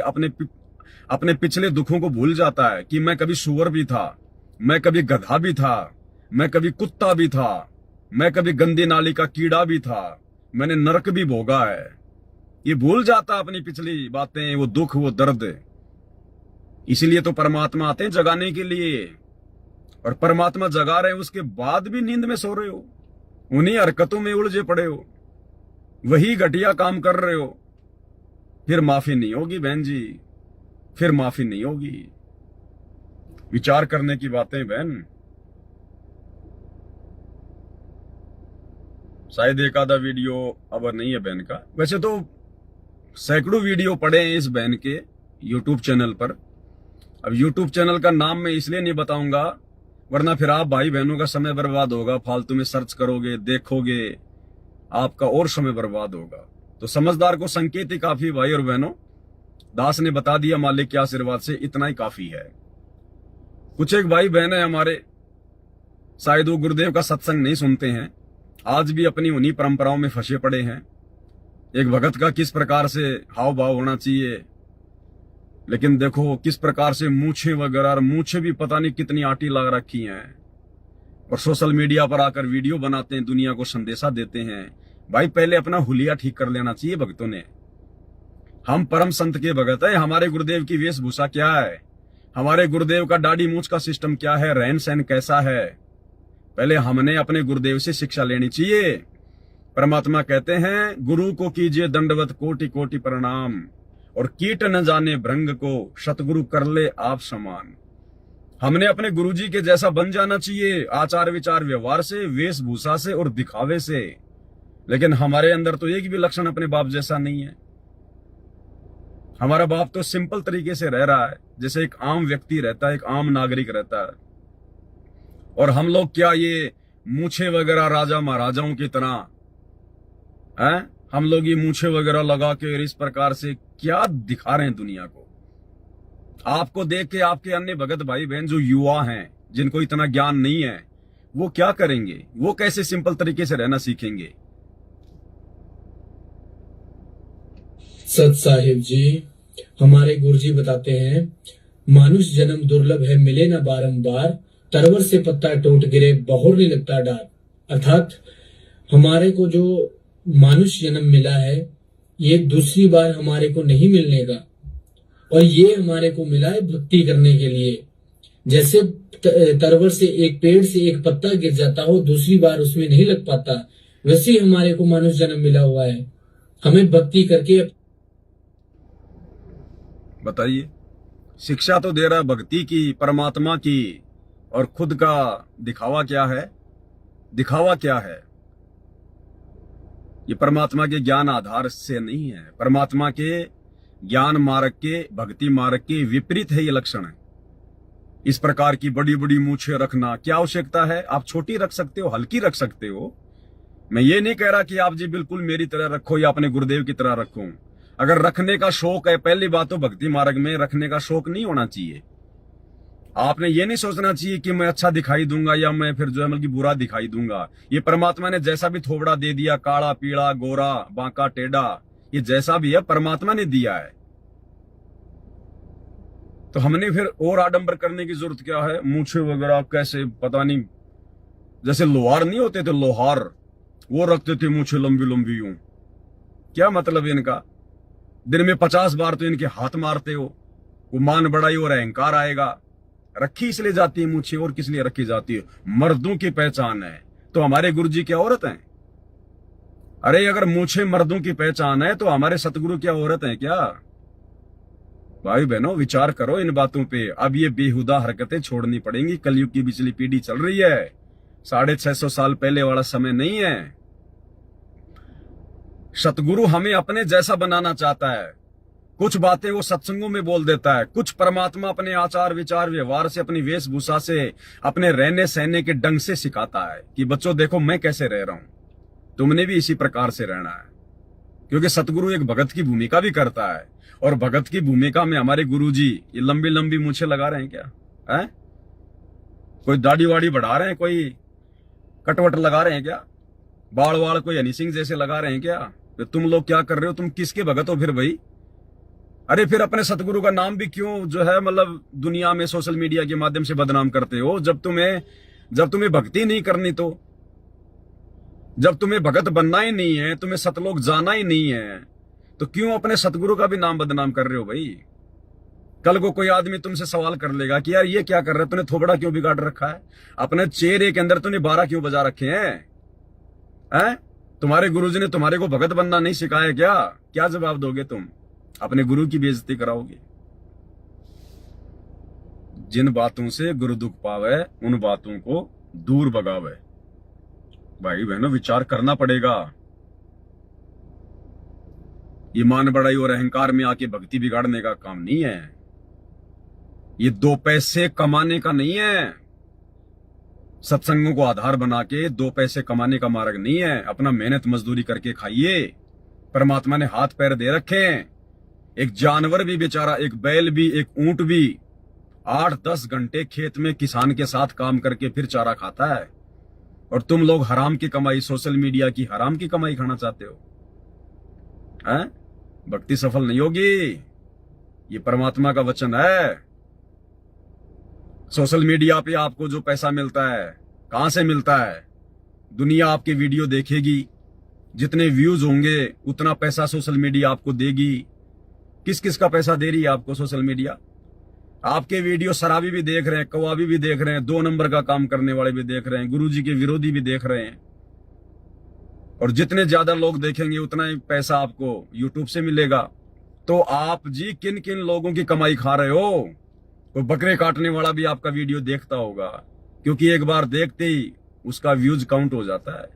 अपने पिछले दुखों को भूल जाता है कि मैं कभी सुअर भी था, मैं कभी गधा भी था, मैं कभी कुत्ता भी था, मैं कभी गंदी नाली का कीड़ा भी था, मैंने नरक भी भोगा है। ये भूल जाता अपनी पिछली बातें, वो दुख, वो दर्द। इसीलिए तो परमात्मा आते हैं जगाने के लिए, और परमात्मा जगा रहे हैं, उसके बाद भी नींद में सो रहे हो, उन्हीं हरकतों में उलझे पड़े हो, वही घटिया काम कर रहे हो। फिर माफी नहीं होगी बहन जी, फिर माफी नहीं होगी। विचार करने की बातें बहन। शायद एक आधा वीडियो अब नहीं है बहन का, वैसे तो सैकड़ों वीडियो पड़े हैं इस बहन के यूट्यूब चैनल पर। अब यूट्यूब चैनल का नाम मैं इसलिए नहीं बताऊंगा, वरना फिर आप भाई बहनों का समय बर्बाद होगा, फालतू में सर्च करोगे, देखोगे, आपका और समय बर्बाद होगा। तो समझदार को संकेत ही काफी भाई और बहनों। दास ने बता दिया मालिक के आशीर्वाद से, इतना ही काफी है। कुछ एक भाई बहन है हमारे, शायद वो गुरुदेव का सत्संग नहीं सुनते हैं, आज भी अपनी उन्हीं परंपराओं में फंसे पड़े हैं। एक भगत का किस प्रकार से हाव भाव होना चाहिए, लेकिन देखो किस प्रकार से मूछें वगैरह, और मूछें भी पता नहीं कितनी आटी लगा रखी हैं, और सोशल मीडिया पर आकर वीडियो बनाते हैं, दुनिया को संदेशा देते हैं। भाई पहले अपना हुलिया ठीक कर लेना चाहिए भक्तों ने। हम परम संत के भगत है, हमारे गुरुदेव की वेशभूषा क्या है, हमारे गुरुदेव का दाढ़ी मूछ का सिस्टम क्या है, रहन सहन कैसा है, पहले हमने अपने गुरुदेव से शिक्षा लेनी चाहिए। परमात्मा कहते हैं गुरु को कीजिए दंडवत कोटि कोटि प्रणाम, और कीट न जाने भृंग को सतगुरु कर ले आप समान। हमने अपने गुरुजी के जैसा बन जाना चाहिए, आचार विचार व्यवहार से, वेशभूषा से और दिखावे से। लेकिन हमारे अंदर तो एक भी लक्षण अपने बाप जैसा नहीं है। हमारा बाप तो सिंपल तरीके से रह रहा है, जैसे एक आम व्यक्ति रहता है, एक आम नागरिक रहता है। और हम लोग क्या ये मूछे वगैरह राजा महाराजाओं की तरह हैं, हम लोग ये मूछे वगैरह लगा के इस प्रकार से क्या दिखा रहे हैं दुनिया को। आपको देख के आपके अन्य भगत भाई बहन जो युवा हैं, जिनको इतना ज्ञान नहीं है, वो क्या करेंगे, वो कैसे सिंपल तरीके से रहना सीखेंगे। सत साहिब जी, हमारे गुरुजी बताते हैं मानुष जन्म दुर्लभ है, मिले ना बारंबार, तरवर से पत्ता टूट गिरे बहुर नहीं लगता डार। अर्थात हमारे को जो मानुष जन्म मिला है, ये दूसरी बार हमारे को नहीं मिलने का, और ये हमारे को मिला है भक्ति करने के लिए। जैसे तरवर से एक पेड़ से एक पत्ता गिर जाता हो, दूसरी बार उसमें नहीं लग पाता, वैसे ही हमारे को मानुष जन्म मिला हुआ है। हमें भक्ति करके, बताइए, शिक्षा तो दे रहा है भक्ति की, परमात्मा की, और खुद का दिखावा क्या है, दिखावा क्या है। ये परमात्मा के ज्ञान आधार से नहीं है, परमात्मा के ज्ञान मार्ग के, भक्ति मार्ग के विपरीत है ये लक्षण है। इस प्रकार की बड़ी बड़ी मूछें रखना क्या आवश्यकता है। आप छोटी रख सकते हो, हल्की रख सकते हो। मैं ये नहीं कह रहा कि आप जी बिल्कुल मेरी तरह रखो या अपने गुरुदेव की तरह रखो। अगर रखने का शौक है, पहली बात तो भक्ति मार्ग में रखने का शौक नहीं होना चाहिए। आपने ये नहीं सोचना चाहिए कि मैं अच्छा दिखाई दूंगा या मैं फिर जो है बल्कि बुरा दिखाई दूंगा। ये परमात्मा ने जैसा भी थोबड़ा दे दिया, काला पीला गोरा बांका टेढ़ा, ये जैसा भी है परमात्मा ने दिया है। तो हमने फिर और आडंबर करने की जरूरत क्या है। मूछे वगैरह कैसे पता नहीं, जैसे लोहार नहीं होते थे, लोहार वो रखते थे मूछे लंबी लंबी यूं। क्या मतलब है इनका। दिन में 50 बार तो इनके हाथ मारते हो, वो मान बड़ाई और अहंकार आएगा। रखी इसलिए जाती है मूछे, और किस लिए रखी जाती है, मर्दों की पहचान है। तो हमारे गुरुजी क्या औरत हैं। अरे अगर मूछे मर्दों की पहचान है तो हमारे सतगुरु क्या औरत हैं क्या। भाई बहनों विचार करो इन बातों पे। अब ये बेहुदा हरकतें छोड़नी पड़ेंगी। कलयुग की पिछली पीढ़ी चल रही है, 650 साल पहले वाला समय नहीं है। सतगुरु हमें अपने जैसा बनाना चाहता है। कुछ बातें वो सत्संगों में बोल देता है, कुछ परमात्मा अपने आचार विचार व्यवहार से, अपनी वेशभूषा से, अपने रहने सहने के ढंग से सिखाता है कि बच्चों देखो मैं कैसे रह रहा हूं। तुमने भी इसी प्रकार से रहना है, क्योंकि सतगुरु एक भगत की भूमिका भी करता है। और भगत की भूमिका में हमारे गुरुजी ये लंबी लंबी मूछें लगा रहे हैं क्या? है कोई दाढ़ी वाड़ी बढ़ा रहे हैं, कोई कटवट लगा रहे हैं क्या? बाल वाल कोई हनी सिंह जैसे लगा रहे हैं क्या? तो तुम लोग क्या कर रहे हो? तुम किसके भगत हो फिर भाई? अरे फिर अपने सतगुरु का नाम भी क्यों जो है मतलब दुनिया में सोशल मीडिया के माध्यम से बदनाम करते हो? जब तुम्हें भक्ति नहीं करनी, तो जब तुम्हें भगत बनना ही नहीं है, तुम्हें सतलोक जाना ही नहीं है, तो क्यों अपने सतगुरु का भी नाम बदनाम कर रहे हो भाई? कल को कोई आदमी तुमसे सवाल कर लेगा कि यार ये क्या कर रहा है, तूने थोबड़ा क्यों बिगाड़ रखा है, अपने चेहरे के अंदर तूने 12 क्यों बजा रखे हैं? तुम्हारे गुरुजी ने तुम्हारे को भगत बनना नहीं सिखाया क्या? क्या जवाब दोगे तुम? अपने गुरु की बेइज्जती कराओगे। जिन बातों से गुरु दुख पावे उन बातों को दूर भगावे। भाई बहनों, विचार करना पड़ेगा। ये मान बड़ाई और अहंकार में आके भक्ति बिगाड़ने का काम नहीं है। ये 2 पैसे कमाने का नहीं है। सत्संगों को आधार बना के 2 पैसे कमाने का मार्ग नहीं है। अपना मेहनत मजदूरी करके खाइए। परमात्मा ने हाथ पैर दे रखे हैं। एक जानवर भी बेचारा, एक बैल भी, एक ऊंट भी 8-10 घंटे खेत में किसान के साथ काम करके फिर चारा खाता है। और तुम लोग हराम की कमाई, सोशल मीडिया की हराम की कमाई खाना चाहते हो? हैं? भक्ति सफल नहीं होगी। ये परमात्मा का वचन है। सोशल मीडिया पे आपको जो पैसा मिलता है, कहां से मिलता है? दुनिया आपके वीडियो देखेगी, जितने व्यूज होंगे उतना पैसा सोशल मीडिया आपको देगी। किस किस का पैसा दे रही है आपको सोशल मीडिया? आपके वीडियो शराबी भी देख रहे हैं, कवाबी भी देख रहे हैं, 2 नंबर का काम करने वाले भी देख रहे हैं, गुरुजी के विरोधी भी देख रहे हैं। और जितने ज्यादा लोग देखेंगे उतना ही पैसा आपको यूट्यूब से मिलेगा। तो आप जी किन किन लोगों की कमाई खा रहे हो? कोई बकरे काटने वाला भी आपका वीडियो देखता होगा, क्योंकि एक बार देखते ही उसका व्यूज काउंट हो जाता है।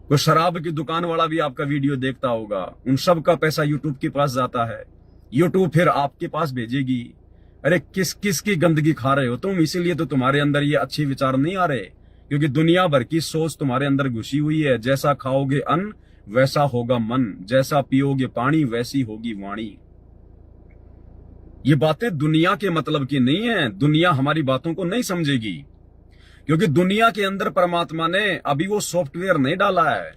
कोई शराब की दुकान वाला भी आपका वीडियो देखता होगा। उन सब का पैसा यूट्यूब के पास जाता है। यूट्यूब फिर आपके पास भेजेगी। अरे किस किस की गंदगी खा रहे हो तुम? इसीलिए तो तुम्हारे अंदर ये अच्छे विचार नहीं आ रहे, क्योंकि दुनिया भर की सोच तुम्हारे अंदर घुसी हुई है। जैसा खाओगे अन्न वैसा होगा मन, जैसा पियोगे पानी वैसी होगी वाणी। ये बातें दुनिया के मतलब की नहीं है। दुनिया हमारी बातों को नहीं समझेगी, क्योंकि दुनिया के अंदर परमात्मा ने अभी वो सॉफ्टवेयर नहीं डाला है।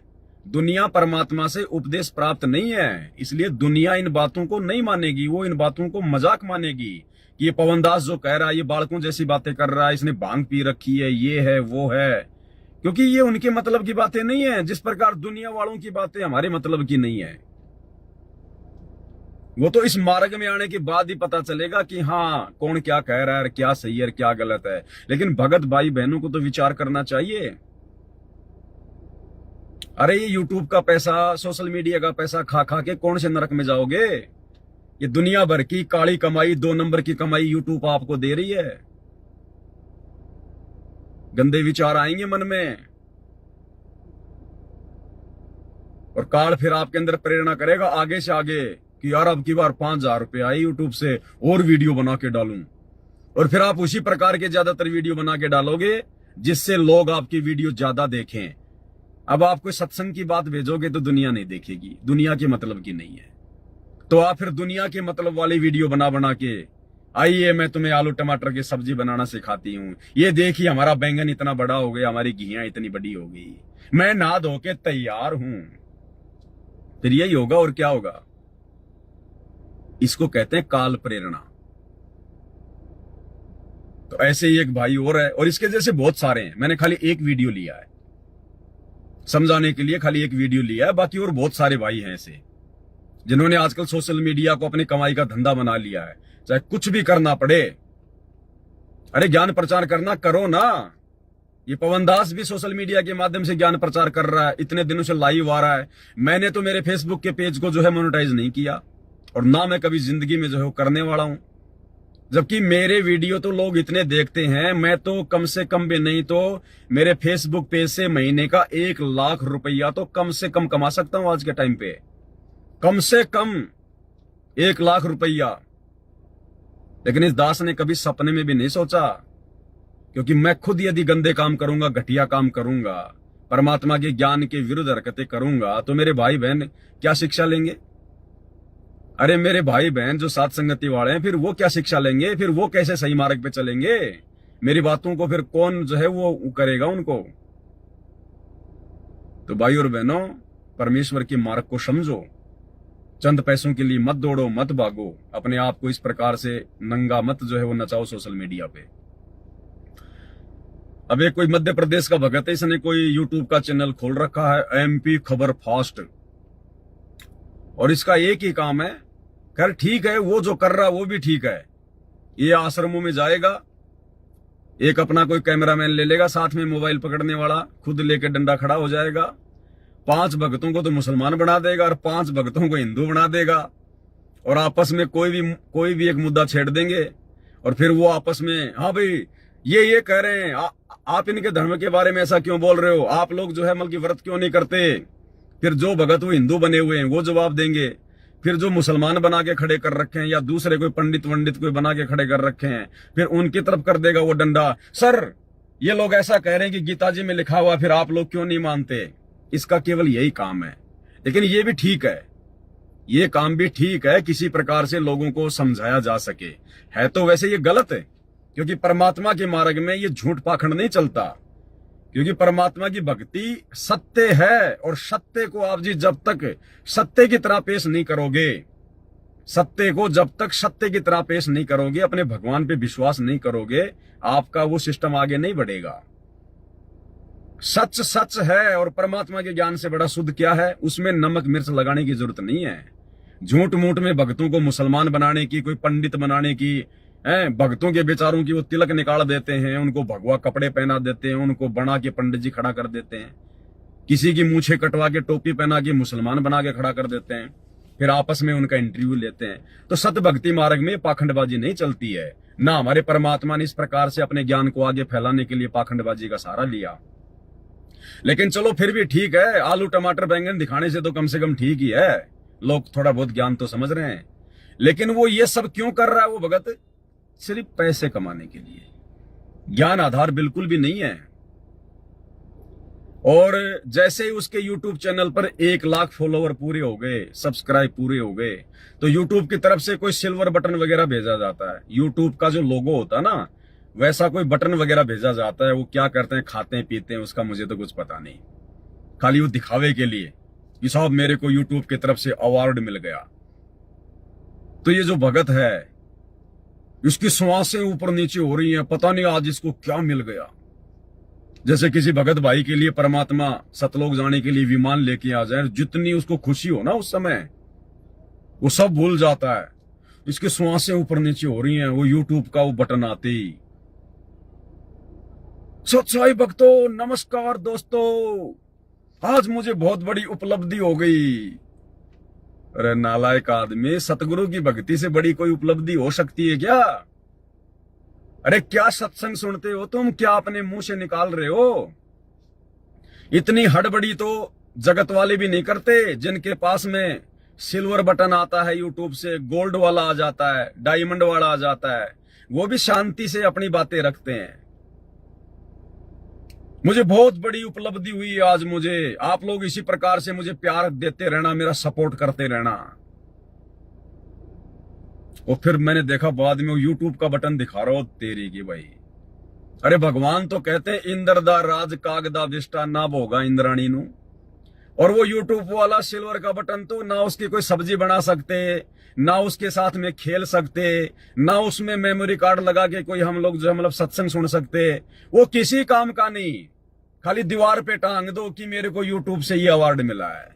दुनिया परमात्मा से उपदेश प्राप्त नहीं है, इसलिए दुनिया इन बातों को नहीं मानेगी। वो इन बातों को मजाक मानेगी कि ये पवनदास जो कह रहा है ये बालकों जैसी बातें कर रहा है, इसने भांग पी रखी है, ये है वो है, क्योंकि ये उनके मतलब की बातें नहीं है। जिस प्रकार दुनिया वालों की बातें हमारे मतलब की नहीं है। वो तो इस मार्ग में आने के बाद ही पता चलेगा कि हाँ कौन क्या कह रहा है, क्या सही है क्या गलत है। लेकिन भगत भाई बहनों को तो विचार करना चाहिए। अरे ये यूट्यूब का पैसा, सोशल मीडिया का पैसा खा खा के कौन से नरक में जाओगे? ये दुनिया भर की काली कमाई, 2 नंबर की कमाई यूट्यूब आपको दे रही है। गंदे विचार आएंगे मन में, और काल फिर आपके अंदर प्रेरणा करेगा आगे से आगे कि यार अब की बार 5000 रुपए आए यूट्यूब से और वीडियो बना के डालूं। और फिर आप उसी प्रकार के ज्यादातर वीडियो बना के डालोगे जिससे लोग आपकी वीडियो ज्यादा देखें। अब आप कोई सत्संग की बात भेजोगे तो दुनिया नहीं देखेगी, दुनिया के मतलब की नहीं है। तो आप फिर दुनिया के मतलब वाली वीडियो बना बना के, आइए मैं तुम्हें आलू टमाटर की सब्जी बनाना सिखाती हूँ, ये देखिए हमारा बैंगन इतना बड़ा हो गया, हमारी घियां इतनी बड़ी हो गई, मैं नहा धो के तैयार हूं। फिर यही होगा और क्या होगा? इसको कहते हैं काल प्रेरणा। तो ऐसे ही एक भाई और है, और इसके जैसे बहुत सारे हैं। मैंने खाली एक वीडियो लिया है समझाने के लिए, खाली एक वीडियो लिया है। बाकी और बहुत सारे भाई हैं ऐसे जिन्होंने आजकल सोशल मीडिया को अपनी कमाई का धंधा बना लिया है। चाहे कुछ भी करना पड़े, अरे ज्ञान प्रचार करना करो ना। ये पवनदास भी सोशल मीडिया के माध्यम से ज्ञान प्रचार कर रहा है, इतने दिनों से लाइव आ रहा है। मैंने तो मेरे फेसबुक के पेज को जो है मोनेटाइज नहीं किया, और ना मैं कभी जिंदगी में जो है वो करने वाला हूं। जबकि मेरे वीडियो तो लोग इतने देखते हैं, मैं तो कम से कम भी नहीं तो मेरे फेसबुक पेज से महीने का 1 लाख रुपया तो कम से कम कमा सकता हूं आज के टाइम पे। कम से कम 1 लाख रुपया। लेकिन इस दास ने कभी सपने में भी नहीं सोचा, क्योंकि मैं खुद यदि गंदे काम करूंगा, घटिया काम करूंगा, परमात्मा के ज्ञान के विरुद्ध हरकतें करूंगा तो मेरे भाई बहन क्या शिक्षा लेंगे? अरे मेरे भाई बहन जो साथ संगति वाले हैं, फिर वो क्या शिक्षा लेंगे? फिर वो कैसे सही मार्ग पे चलेंगे? मेरी बातों को फिर कौन जो है वो करेगा उनको? तो भाई और बहनों, परमेश्वर के मार्ग को समझो। चंद पैसों के लिए मत दौड़ो, मत भागो। अपने आप को इस प्रकार से नंगा मत जो है वो नचाओ सोशल मीडिया पे। अब एक कोई मध्य प्रदेश का भगत है, इसने कोई यूट्यूब का चैनल खोल रखा है, एमपी खबर फास्ट, और इसका एक ही काम है। खैर ठीक है, वो जो कर रहा है वो भी ठीक है। ये आश्रमों में जाएगा, एक अपना कोई कैमरामैन ले लेगा, साथ में मोबाइल पकड़ने वाला, खुद लेके डंडा खड़ा हो जाएगा। 5 भक्तों को तो मुसलमान बना देगा और 5 भक्तों को हिंदू बना देगा, और आपस में कोई भी एक मुद्दा छेड़ देंगे, और फिर वो आपस में, हाँ भाई ये कह रहे हैं, आप इनके धर्म के बारे में ऐसा क्यों बोल रहे हो? आप लोग जो है मतलब व्रत क्यों नहीं करते? फिर जो भगत वो हिंदू बने हुए हैं वो जवाब देंगे। फिर जो मुसलमान बना के खड़े कर रखे हैं या दूसरे कोई पंडित वंडित कोई बना के खड़े कर रखे हैं, फिर उनकी तरफ कर देगा वो डंडा। सर ये लोग ऐसा कह रहे हैं कि गीता जी में लिखा हुआ, फिर आप लोग क्यों नहीं मानते? इसका केवल यही काम है। लेकिन ये भी ठीक है, ये काम भी ठीक है, किसी प्रकार से लोगों को समझाया जा सके। है तो वैसे ये गलत है, क्योंकि परमात्मा के मार्ग में ये झूठ पाखंड नहीं चलता। क्योंकि परमात्मा की भक्ति सत्य है, और सत्य को आप जी जब तक सत्य की तरह पेश नहीं करोगे, सत्य को जब तक सत्य की तरह पेश नहीं करोगे, अपने भगवान पे विश्वास नहीं करोगे, आपका वो सिस्टम आगे नहीं बढ़ेगा। सच सच है, और परमात्मा के ज्ञान से बड़ा शुद्ध क्या है? उसमें नमक मिर्च लगाने की जरूरत नहीं है। झूठ मूठ में भक्तों को मुसलमान बनाने की, कोई पंडित बनाने की, भक्तों के बेचारों की वो तिलक निकाल देते हैं, उनको भगवा कपड़े पहना देते हैं, उनको बना के पंडित जी खड़ा कर देते हैं, किसी की मूछें कटवा के टोपी पहना के मुसलमान बना के खड़ा कर देते हैं, फिर आपस में उनका इंटरव्यू लेते हैं। तो सत भक्ति मार्ग में पाखंडबाजी नहीं चलती है ना। हमारे परमात्मा ने इस प्रकार से अपने ज्ञान को आगे फैलाने के लिए पाखंडबाजी का सहारा लिया। लेकिन चलो फिर भी ठीक है, आलू टमाटर बैंगन दिखाने से तो कम से कम ठीक ही है, लोग थोड़ा बहुत ज्ञान तो समझ रहे हैं। लेकिन वो ये सब क्यों कर रहा है वो भगत? सिर्फ पैसे कमाने के लिए। ज्ञान आधार बिल्कुल भी नहीं है। और जैसे ही उसके YouTube चैनल पर 1 लाख फॉलोवर पूरे हो गए, सब्सक्राइब पूरे हो गए, तो YouTube की तरफ से कोई सिल्वर बटन वगैरह भेजा जाता है। YouTube का जो लोगो होता है ना, वैसा कोई बटन वगैरह भेजा जाता है। वो क्या करते हैं, खाते हैं पीते हैं, उसका मुझे तो कुछ पता नहीं। खाली वो दिखावे के लिए कि साहब मेरे को YouTube की तरफ से अवार्ड मिल गया। तो ये जो भगत है, इसकी श्वासें ऊपर नीचे हो रही हैं, पता नहीं आज इसको क्या मिल गया। जैसे किसी भगत भाई के लिए परमात्मा सतलोक जाने के लिए विमान लेके आ जाए, जितनी उसको खुशी हो ना उस समय, वो सब भूल जाता है। इसकी श्वासें ऊपर नीचे हो रही हैं, वो YouTube का वो बटन आते ही। सच्चाई भक्तों, नमस्कार दोस्तों, आज मुझे बहुत बड़ी उपलब्धि हो गई। अरे नालायक आदमी, सतगुरु की भक्ति से बड़ी कोई उपलब्धि हो सकती है क्या? अरे क्या सत्संग सुनते हो तुम, क्या अपने मुंह से निकाल रहे हो? इतनी हड़बड़ी तो जगत वाले भी नहीं करते। जिनके पास में सिल्वर बटन आता है YouTube से, गोल्ड वाला आ जाता है, डायमंड वाला आ जाता है, वो भी शांति से अपनी बातें रखते हैं। मुझे बहुत बड़ी उपलब्धि हुई आज। मुझे आप लोग इसी प्रकार से मुझे प्यार देते रहना, मेरा सपोर्ट करते रहना। और फिर मैंने देखा बाद में वो YouTube का बटन दिखा रहा हो, तेरी की भाई। अरे भगवान तो कहते हैं इंद्र दा राज कागदा विष्टा ना भोगा इंद्राणी नु। और वो YouTube वाला सिल्वर का बटन तो ना उसकी कोई सब्जी बना सकते, ना उसके साथ में खेल सकते, ना उसमें मेमोरी कार्ड लगा के कोई हम लोग जो है मतलब सत्संग सुन सकते। वो किसी काम का नहीं। खाली दीवार पे टांग दो कि मेरे को YouTube से ये अवार्ड मिला है,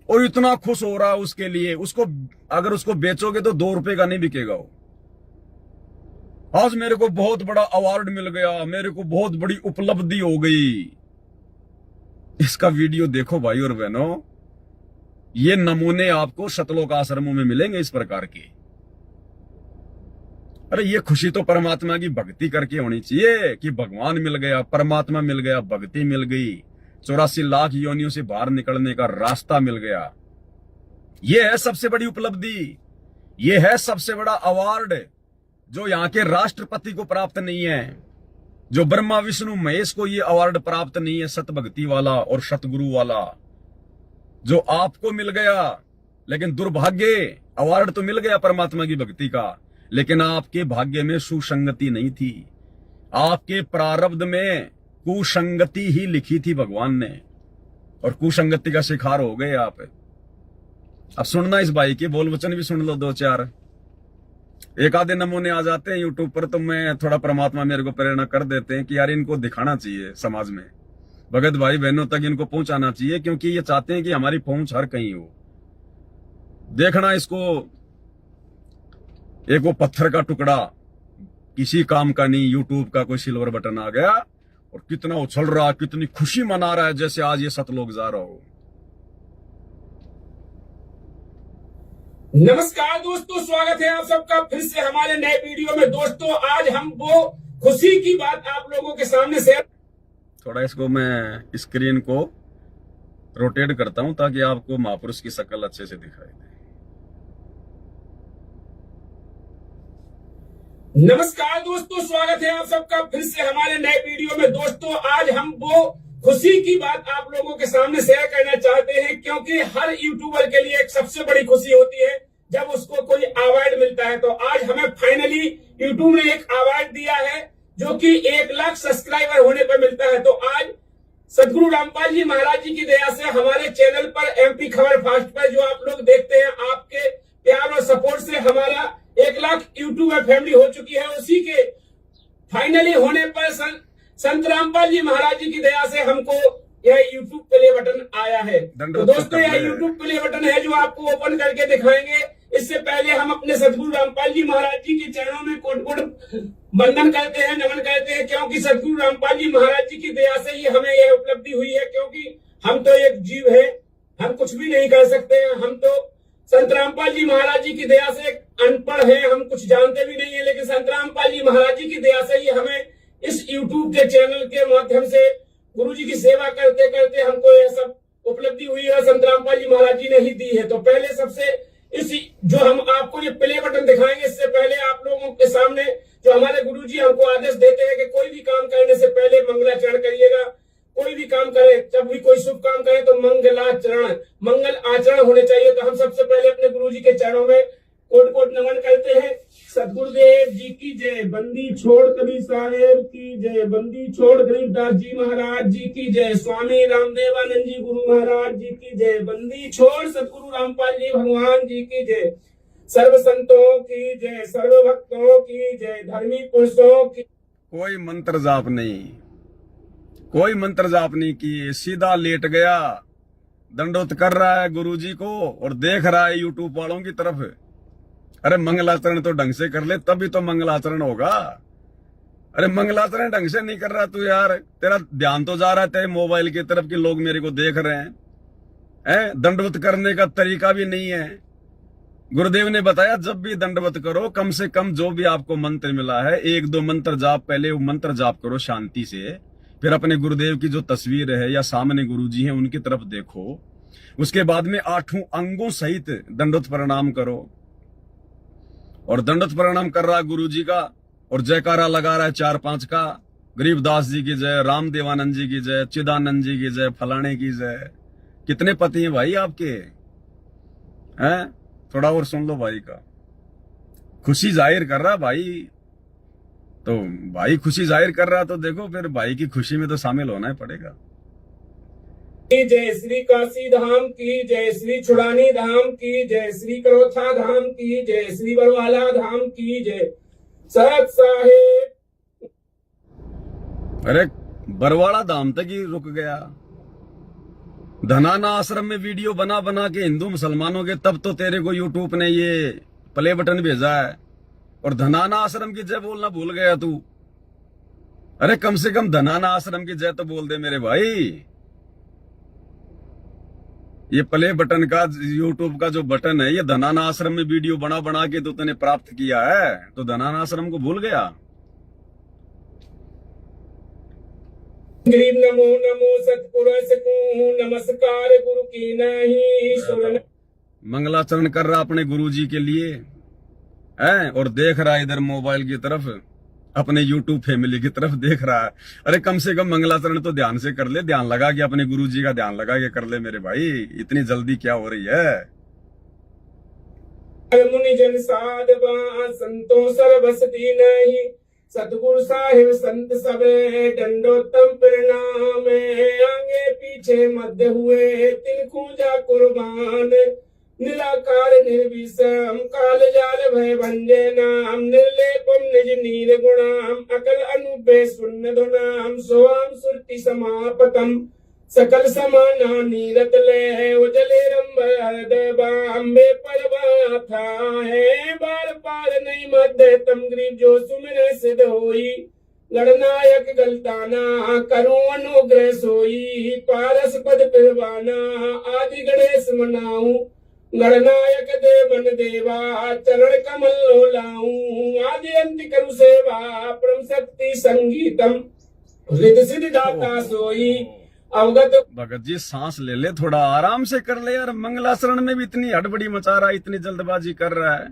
और इतना खुश हो रहा है उसके लिए। उसको अगर उसको बेचोगे तो 2 रुपए का नहीं बिकेगा वो। आज मेरे को बहुत बड़ा अवार्ड मिल गया, मेरे को बहुत बड़ी उपलब्धि हो गई। इसका वीडियो देखो भाई और बहनों, ये नमूने आपको सतलोक आश्रमों में मिलेंगे इस प्रकार के। अरे ये खुशी तो परमात्मा की भक्ति करके होनी चाहिए कि भगवान मिल गया, परमात्मा मिल गया, भक्ति मिल गई, 84 लाख योनियों से बाहर निकलने का रास्ता मिल गया। ये है सबसे बड़ी उपलब्धि, ये है सबसे बड़ा अवार्ड जो यहाँ के राष्ट्रपति को प्राप्त नहीं है। जो ब्रह्मा विष्णु महेश को ये अवार्ड प्राप्त नहीं है, सत भक्ति वाला और सतगुरु वाला, जो आपको मिल गया। लेकिन दुर्भाग्य, अवार्ड तो मिल गया परमात्मा की भक्ति का, लेकिन आपके भाग्य में सुसंगति नहीं थी, आपके प्रारब्ध में कुसंगति ही लिखी थी भगवान ने, और कुसंगति का शिकार हो गए आप। अब सुनना इस भाई के बोल वचन भी सुन लो, दो चार एक आधे नमूने आ जाते हैं यूट्यूब पर, तो मैं थोड़ा परमात्मा मेरे को प्रेरणा कर देते हैं कि यार इनको दिखाना चाहिए समाज में, भगत भाई बहनों तक इनको पहुंचाना चाहिए, क्योंकि ये चाहते हैं कि हमारी पहुंच हर कहीं हो। देखना इसको, एक वो पत्थर का टुकड़ा किसी काम का नहीं, यूट्यूब का कोई सिल्वर बटन आ गया और कितना उछल रहा, कितनी खुशी मना रहा है जैसे आज ये सतलोक जा रहा हो। नमस्कार दोस्तों, स्वागत है आप सबका फिर से हमारे नए वीडियो में। दोस्तों आज हम वो खुशी की बात आप लोगों के सामने शेयर, थोड़ा इसको मैं स्क्रीन को रोटेट करता हूं ताकि आपको महापुरुष की शक्ल अच्छे से दिखाई दे। नमस्कार दोस्तों, स्वागत है आप सबका फिर से हमारे नए वीडियो में। दोस्तों आज हम वो खुशी की बात आप लोगों के सामने शेयर करना चाहते हैं, क्योंकि हर यूट्यूबर के लिए एक सबसे बड़ी खुशी होती है जब उसको कोई अवार्ड मिलता है। तो आज हमें फाइनली यूट्यूब ने एक अवार्ड दिया है जो कि 1 लाख सब्सक्राइबर होने पर मिलता है। तो आज सदगुरु रामपाल जी महाराज जी की दया से हमारे चैनल पर MP खबर फास्ट पर जो आप लोग देखते हैं, आपके प्यार और सपोर्ट से हमारा 1 लाख यूट्यूबर फैमिली हो चुकी है। उसी के फाइनली होने पर संत रामपाल जी महाराज जी की दया से हमको यह यूट्यूब प्ले बटन आया है। तो दोस्तों यह यूट्यूब प्ले बटन है जो आपको ओपन करके दिखाएंगे। इससे पहले हम अपने सदगुरु रामपाल जी महाराज जी के चरणों में कोट कोट वंदन करते हैं, नमन करते हैं, क्योंकि सदगुरु रामपाल जी महाराज जी की दया से ही हमें यह उपलब्धि हुई है। क्योंकि हम तो एक जीव है, हम कुछ भी नहीं कर सकते हैं। हम तो संत रामपाल जी महाराज जी की दया से अनपढ़ है, हम कुछ जानते भी नहीं है, लेकिन संत रामपाल जी महाराज जी की दया से ही हमें इस YouTube के चैनल के माध्यम से गुरु जी की सेवा करते करते हमको यह सब उपलब्धि हुई है, संत रामपाल जी महाराज जी ने ही दी है। तो पहले सबसे इस जो हम आपको ये प्ले बटन दिखाएंगे, इससे पहले आप लोगों के सामने जो हमारे गुरु जी हमको आदेश देते हैं कि कोई भी काम करने से पहले मंगलाचरण करिएगा। कोई भी काम करे, जब भी कोई शुभ काम करे तो मंगल आचरण होने चाहिए। तो हम सबसे पहले अपने गुरु जी के चरणों में कोट कोट नमन करते हैं। सतगुरुदेव जी की जय, बंदी छोड़ कबीर साहेब की जय, बंदी छोड़ गरीबदास जी महाराज जी की जय, स्वामी रामदेवानंद जी गुरु महाराज जी की जय, बंदी छोड़ सतगुरु रामपाल जी भगवान जी की जय, सर्व संतों की जय, सर्व भक्तों की जय, धर्मी पुरुषों की। कोई मंत्र जाप नहीं, कोई मंत्र जाप नहीं किए, सीधा लेट गया, दंडोत कर रहा है गुरु जी को और देख रहा है यूट्यूब वालों की तरफ। अरे मंगलाचरण तो ढंग से कर ले, तभी तो मंगलाचरण होगा। अरे मंगलाचरण ढंग से नहीं कर रहा तू यार, तेरा ध्यान तो जा रहा है तेरे मोबाइल की तरफ कि लोग मेरे को देख रहे हैं। दंडवत करने का तरीका भी नहीं है। गुरुदेव ने बताया जब भी दंडवत करो, कम से कम जो भी आपको मंत्र मिला है 1-2 मंत्र जाप, पहले वो मंत्र जाप करो शांति से, फिर अपने गुरुदेव की जो तस्वीर है या सामने गुरु जी है उनकी तरफ देखो। उसके बाद में 8 अंगों सहित दंडवत प्रणाम करो। और दंडवत प्रणाम कर रहा है गुरु जी का और जयकारा लगा रहा है 4-5 का, गरीबदास जी की जय, रामदेवानंद जी की जय, चिदानंद जी की जय, फलाने की जय। कितने पति हैं भाई आपके? हैं? थोड़ा और सुन लो भाई का। खुशी जाहिर कर रहा भाई, तो भाई खुशी जाहिर कर रहा तो देखो फिर भाई की खुशी में तो शामिल होना ही पड़ेगा। जय श्री काशी धाम की जय, श्री छुड़ानी धाम की जय, श्री करोथा धाम की जय, श्री बरवाला धाम की जय, सत साहेब। अरे बरवाड़ा धाम तक ही रुक गया। धनाना आश्रम में वीडियो बना बना के हिंदू मुसलमानों के, तब तो तेरे को यूट्यूब ने ये प्ले बटन भेजा है और धनाना आश्रम की जय बोलना भूल गया तू। अरे कम से कम धनाना आश्रम की जय तो बोल दे मेरे भाई। ये प्ले बटन का यूट्यूब का जो बटन है, ये धनाना आश्रम में वीडियो बना बना के तो तूने प्राप्त किया है, तो धनाना आश्रम को भूल गया। गरीब नमो नमो सतपुरुष को नमस्कार गुरु की नहीं। मंगलाचरण कर रहा अपने गुरु जी के लिए है और देख रहा इधर मोबाइल की तरफ। अपने YouTube फैमिली की तरफ देख रहा है। अरे कम से कम मंगलाचरण तो ध्यान से कर ले, ध्यान लगा के अपने गुरु जी का ध्यान लगा के कर ले मेरे भाई, इतनी जल्दी क्या हो रही है। मुनि जन साधवा संतो सर्वसती नहीं, सतगुरु साहिब संत सबे दंडोत्तम प्रणाम। आगे पीछे मध्य हुए तिन खूजा कुर्बान, निराकार निर्विषम काल जाल भय भंजे नाम, निर्लेपम निज नीर गुणाम, अकल अनुपे शून्य धुनाम, सोआम सुरति समापतम, सकल समाना नीरत ले उजले रंबर हृदय बाम्बे परवा था है, बार पार नहीं मध्य तम ग्रीव जो सुमिर सिद्ध होई, गणनायक गलताना करूं अनुग्रह सोई, पारस पद पिरवाना आदि गणेश मनाऊं, गणनायक देवन देवा चरण कमल लो लाऊं, आदि अंत करु सेवा परम शक्ति संगीतम, हृदय सिद्धि दाता सोई अवगत। भगत जी सांस ले ले, थोड़ा आराम से कर ले यार, मंगलाचरण में भी इतनी हड़बड़ी मचा रहा है, इतनी जल्दबाजी कर रहा है।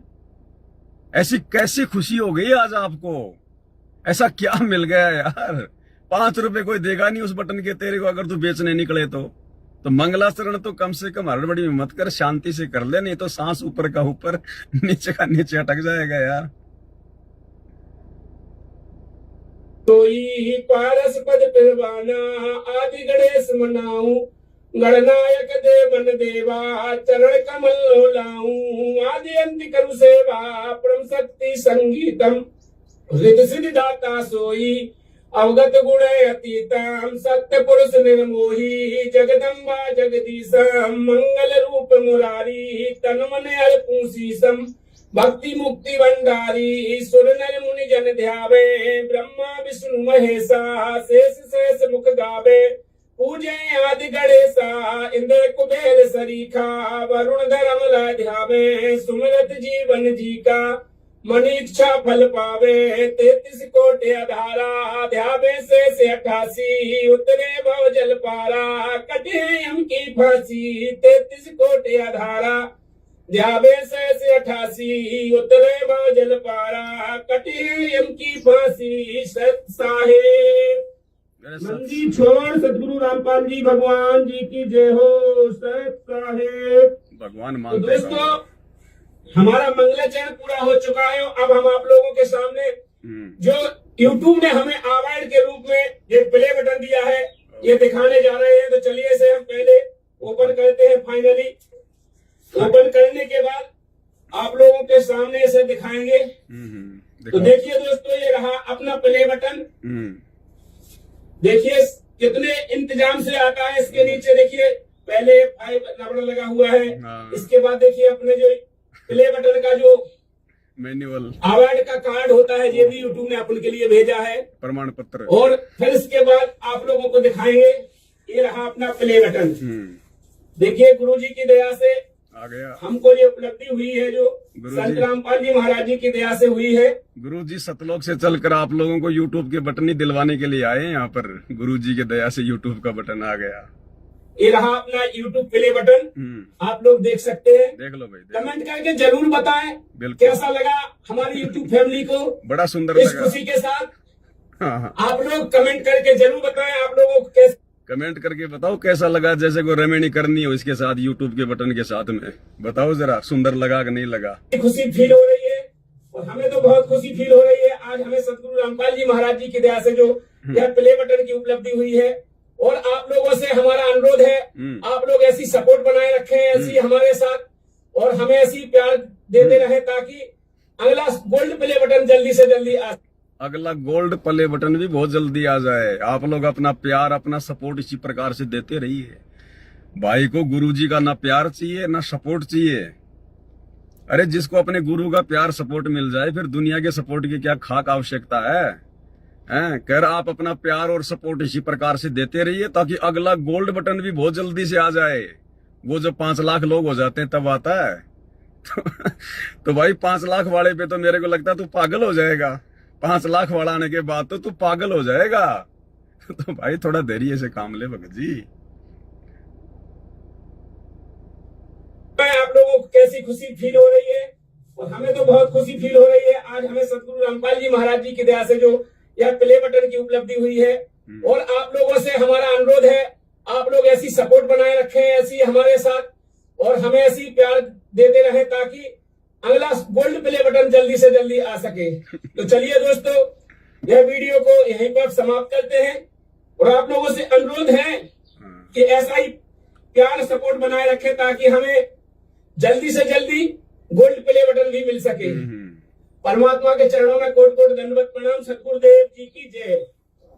ऐसी कैसी खुशी हो गई आज आपको, ऐसा क्या मिल गया यार। 5 रुपए कोई देगा नहीं उस बटन के तेरे को अगर तू बेचने निकले तो मंगलाचरण तो कम से कम हड़बड़ी में मत कर, शांति से कर ले, नहीं तो सांस ऊपर का ऊपर नीचे का नीचे अटक जाएगा यार। सोई पारस पद पिरवाना आदि गणेश मनाऊं, गणनायक देवन देवा चरण कमल लो लाऊं, आदि अंत करु सेवा परम शक्ति संगीतम, हृदय सिद्धि दाता सोई अवगत गुण अतीतम, सत्य पुरुष निर्मोही जगदम्बा जगदीशम, मंगल रूप मुरारी तन मन अल्पू शीशम, भक्ति मुक्ति भंडारी सुर नर मुनि जन ध्यावे, ब्रह्मा विष्णु महेशा शेष शेष मुख गावे, पूजे आदि गणेशा इंद्र कुबेर सरीखा, वरुण धर्म ला ध्यावे, सुमिरत जीवन जी का मन इच्छा फल पावे, 33 कोटि आधारा ध्यावे से 88, उतरे भव जल पारा कटे यम की फांसी, 33 कोटि आधारा ध्यावे से 88, उतरे भव जल पारा कटे यम की फांसी। सत साहेब मंदी छोड़ सतगुरु रामपाल जी भगवान जी की जय हो। सत साहेब भगवान तो मानते दोस्तों हमारा मंगलाचरण पूरा हो चुका है। अब हम आप लोगों के सामने जो YouTube ने हमें अवार्ड के रूप में ये प्ले बटन दिया है ये दिखाने जा रहे हैं। तो चलिए इसे हम पहले ओपन करते हैं। फाइनली ओपन करने के बाद आप लोगों के सामने इसे दिखाएंगे। तो देखिए दोस्तों ये रहा अपना प्ले बटन। देखिए कितने इंतजाम से आता है। इसके नीचे देखिए पहले 5 नंबर लगा हुआ है। इसके बाद देखिए अपने जो प्ले बटन का जो मैनुअल अवार्ड का कार्ड होता है ये भी यूट्यूब ने अपन के लिए भेजा है, प्रमाण पत्र। और फिर इसके बाद आप लोगों को दिखाएंगे ये रहा अपना प्ले बटन। देखिए गुरुजी की दया से आ गया, हमको ये उपलब्धि हुई है जो संत रामपाल जी महाराज जी की दया से हुई है। गुरुजी सतलोक से चलकर आप लोगों को यूट्यूब के बटन ही दिलवाने के लिए आए हैं यहाँ पर। गुरुजी की दया से यूट्यूब का बटन आ गया। ये रहा अपना यूट्यूब प्ले बटन, आप लोग देख सकते हैं। देख लो भाई, कमेंट करके जरूर बताएं बिल्कुल कैसा लगा हमारी यूट्यूब फैमिली को। बड़ा सुंदर इस लगा। खुशी के साथ हाँ। आप लोग कमेंट करके जरूर बताएं आप लोगों को कैसे। कमेंट करके बताओ कैसा लगा, जैसे कोई रेमेडी करनी हो इसके साथ यूट्यूब के बटन के साथ में बताओ जरा, सुंदर लगा कि नहीं लगा। खुशी फील हो रही है और हमें तो बहुत खुशी फील हो रही है। आज हमें सतगुरु रामपाल जी महाराज जी की दया से जो यह प्ले बटन की उपलब्धि हुई है। और आप लोगों से हमारा अनुरोध है आप लोग ऐसी सपोर्ट बनाए रखें, ऐसी हमारे साथ, और हमें ऐसी प्यार देते रहे ताकि अगला गोल्ड प्ले बटन जल्दी से जल्दी आ। अगला गोल्ड प्ले बटन भी बहुत जल्दी आ जाए। आप लोग अपना प्यार अपना सपोर्ट इसी प्रकार से देते रहिए। भाई को गुरुजी का ना प्यार चाहिए ना सपोर्ट चाहिए। अरे जिसको अपने गुरु का प्यार सपोर्ट मिल जाए फिर दुनिया के सपोर्ट की क्या खाक आवश्यकता है। कर आप अपना प्यार और सपोर्ट इसी प्रकार से देते रहिए ताकि अगला गोल्ड बटन भी बहुत जल्दी से आ जाए। वो जब 5 लाख लोग हो जाते हैं तब आता है। तो भाई 5 लाख वाले पे तो मेरे को लगता है तू पागल हो जाएगा। 5 लाख वाला आने के बाद तो तू पागल हो जाएगा। तो भाई थोड़ा धैर्य से काम ले भगत जी। आप लोगों को कैसी खुशी फील हो रही है और हमें तो बहुत खुशी फील हो रही है। आज हमें सतगुरु रामपाल जी महाराज जी की दया से जो यह प्ले बटन की उपलब्धि हुई है, और आप लोगों से हमारा अनुरोध है, आप लोग ऐसी सपोर्ट बनाए रखें, ऐसी हमारे साथ, और हमें ऐसी प्यार देते रहें ताकि अगला गोल्ड प्ले बटन जल्दी से जल्दी आ सके। तो चलिए दोस्तों, यह वीडियो को यहीं पर समाप्त करते हैं, और आप लोगों से अनुरोध है कि ऐसा ही प्यार सपोर्ट बनाए रखें ताकि हमें जल्दी से जल्दी गोल्ड प्ले बटन भी मिल सके। परमात्मा के चरणों में कोट कोट दंडवत प्रणाम। सतगुरुदेव जी की जय।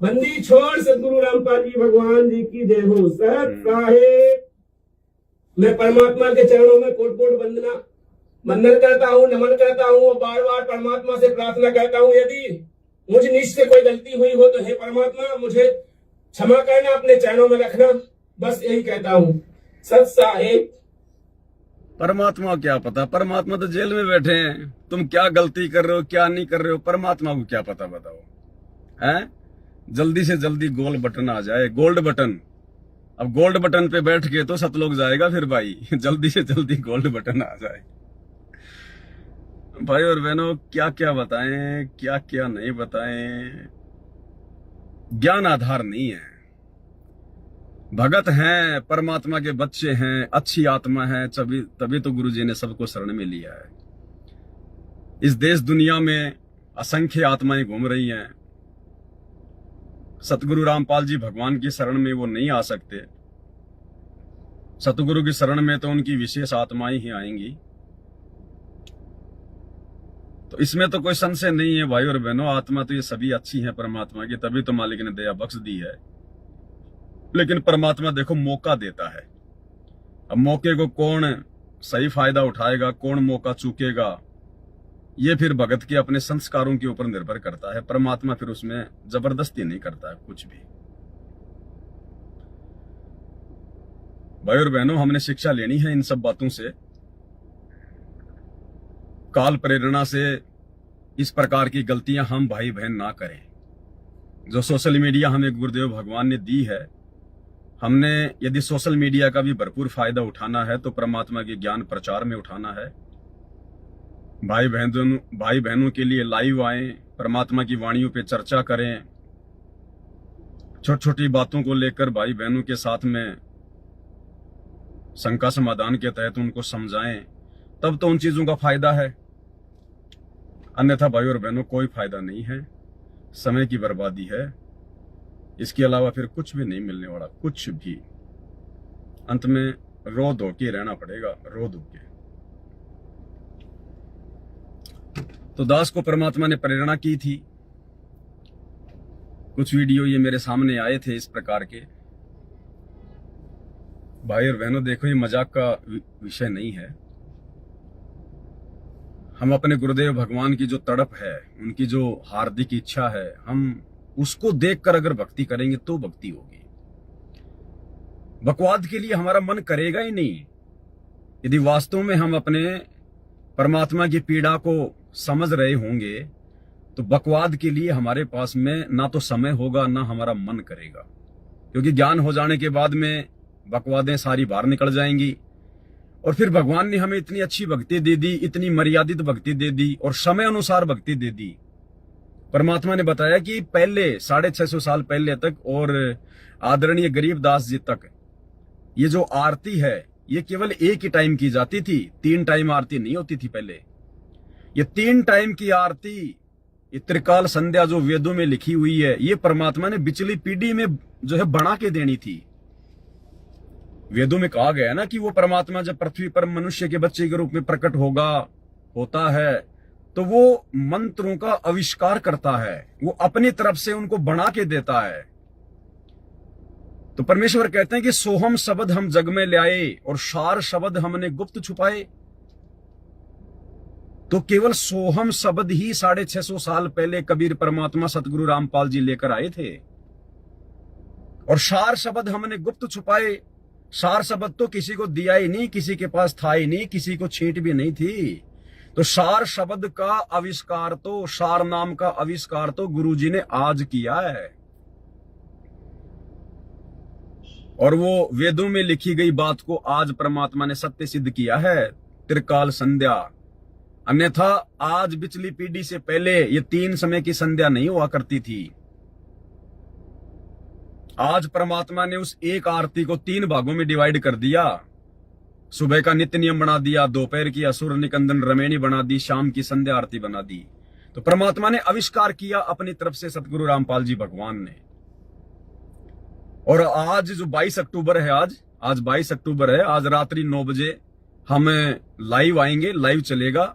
बंदी छोड़ सतगुरु रामपाल जी भगवान जी की जय हो। सत साहेब, मैं परमात्मा के चरणों में कोट कोट वंदन करता हूँ, नमन करता हूँ, और बार बार परमात्मा से प्रार्थना करता हूँ, यदि मुझ निज से कोई गलती हुई हो तो हे परमात्मा मुझे क्षमा करना, अपने चरणों में रखना, बस यही कहता हूँ। सत साहेब। परमात्मा क्या पता, परमात्मा तो जेल में बैठे हैं। तुम क्या गलती कर रहे हो, क्या नहीं कर रहे हो, परमात्मा को क्या पता, बताओ। हैं? जल्दी से जल्दी गोल्ड बटन आ जाए, गोल्ड बटन। अब गोल्ड बटन पे बैठ के तो सतलोक जाएगा फिर भाई। जल्दी से जल्दी गोल्ड बटन आ जाए। भाई और बहनों, क्या क्या बताएं, क्या क्या नहीं बताएं, ज्ञान आधार नहीं है। भगत हैं, परमात्मा के बच्चे हैं, अच्छी आत्मा है, तभी तो गुरुजी ने सबको शरण में लिया है। इस देश दुनिया में असंख्य आत्माएं घूम रही हैं। सतगुरु रामपाल जी भगवान की शरण में वो नहीं आ सकते। सतगुरु की शरण में तो उनकी विशेष आत्माएं ही आएंगी। तो इसमें तो कोई संशय नहीं है भाई और बहनों, आत्मा तो ये सभी अच्छी है परमात्मा की, तभी तो मालिक ने दया बख्श दी है। लेकिन परमात्मा देखो मौका देता है। अब मौके को कौन सही फायदा उठाएगा, कौन मौका चूकेगा, ये फिर भगत के अपने संस्कारों के ऊपर निर्भर करता है। परमात्मा फिर उसमें जबरदस्ती नहीं करता है कुछ भी। भाई और बहनों, हमने शिक्षा लेनी है इन सब बातों से। काल प्रेरणा से इस प्रकार की गलतियां हम भाई बहन ना करें। जो सोशल मीडिया हमें गुरुदेव भगवान ने दी है, हमने यदि सोशल मीडिया का भी भरपूर फायदा उठाना है तो परमात्मा के ज्ञान प्रचार में उठाना है। भाई बहनों के लिए लाइव आए, परमात्मा की वाणियों पे चर्चा करें, छोटी छोटी बातों को लेकर भाई बहनों के साथ में शंका समाधान के तहत उनको समझाएं, तब तो उन चीजों का फायदा है। अन्यथा भाई और बहनों कोई फायदा नहीं है, समय की बर्बादी है। इसके अलावा फिर कुछ भी नहीं मिलने वाला, कुछ भी। अंत में रो धो के रहना पड़ेगा, रो धो के। तो दास को परमात्मा ने प्रेरणा की थी। कुछ वीडियो ये मेरे सामने आए थे इस प्रकार के। भाई और बहनों देखो, ये मजाक का विषय नहीं है। हम अपने गुरुदेव भगवान की जो तड़प है, उनकी जो हार्दिक इच्छा है, हम उसको देखकर अगर भक्ति करेंगे तो भक्ति होगी। बकवाद के लिए हमारा मन करेगा ही नहीं। यदि वास्तव में हम अपने परमात्मा की पीड़ा को समझ रहे होंगे तो बकवाद के लिए हमारे पास में ना तो समय होगा ना हमारा मन करेगा। क्योंकि ज्ञान हो जाने के बाद में बकवादें सारी बाहर निकल जाएंगी। और फिर भगवान ने हमें इतनी अच्छी भक्ति दे दी, इतनी मर्यादित भक्ति दे दी और समय अनुसार भक्ति दे दी। परमात्मा ने बताया कि पहले 650 साल पहले तक और आदरणीय गरीबदास जी तक ये जो आरती है ये केवल एक ही टाइम की जाती थी, 3 टाइम आरती नहीं होती थी पहले। ये 3 टाइम की आरती, ये त्रिकाल संध्या जो वेदों में लिखी हुई है, ये परमात्मा ने पिछली पीढ़ी में जो है बना के देनी थी। वेदों में कहा गया ना कि वो परमात्मा जब पृथ्वी पर मनुष्य के बच्चे के रूप में प्रकट होता है तो वो मंत्रों का आविष्कार करता है, वो अपनी तरफ से उनको बना के देता है। तो परमेश्वर कहते हैं कि सोहम शब्द हम जग में ले आए और सार शब्द हमने गुप्त छुपाए। तो केवल सोहम शब्द ही 650 साल पहले कबीर परमात्मा सतगुरु रामपाल जी लेकर आए थे, और सार शब्द हमने गुप्त छुपाए। सार शब्द तो किसी को दिया ही नहीं, किसी के पास था ही नहीं, किसी को छींट भी नहीं थी। तो सार शब्द का आविष्कार तो, सार नाम का आविष्कार तो गुरुजी ने आज किया है। और वो वेदों में लिखी गई बात को आज परमात्मा ने सत्य सिद्ध किया है। त्रिकाल संध्या अन्यथा आज पिछली पीढ़ी से पहले ये 3 समय की संध्या नहीं हुआ करती थी। आज परमात्मा ने उस एक आरती को 3 भागों में डिवाइड कर दिया। सुबह का नित्य नियम बना दिया, दोपहर की असुर निकंदन रमेणी बना दी, शाम की संध्या आरती बना दी। तो परमात्मा ने आविष्कार किया अपनी तरफ से सतगुरु रामपाल जी भगवान ने। और आज जो 22 अक्टूबर है, आज 22 अक्टूबर है, आज रात्रि 9 बजे हम लाइव आएंगे, लाइव चलेगा।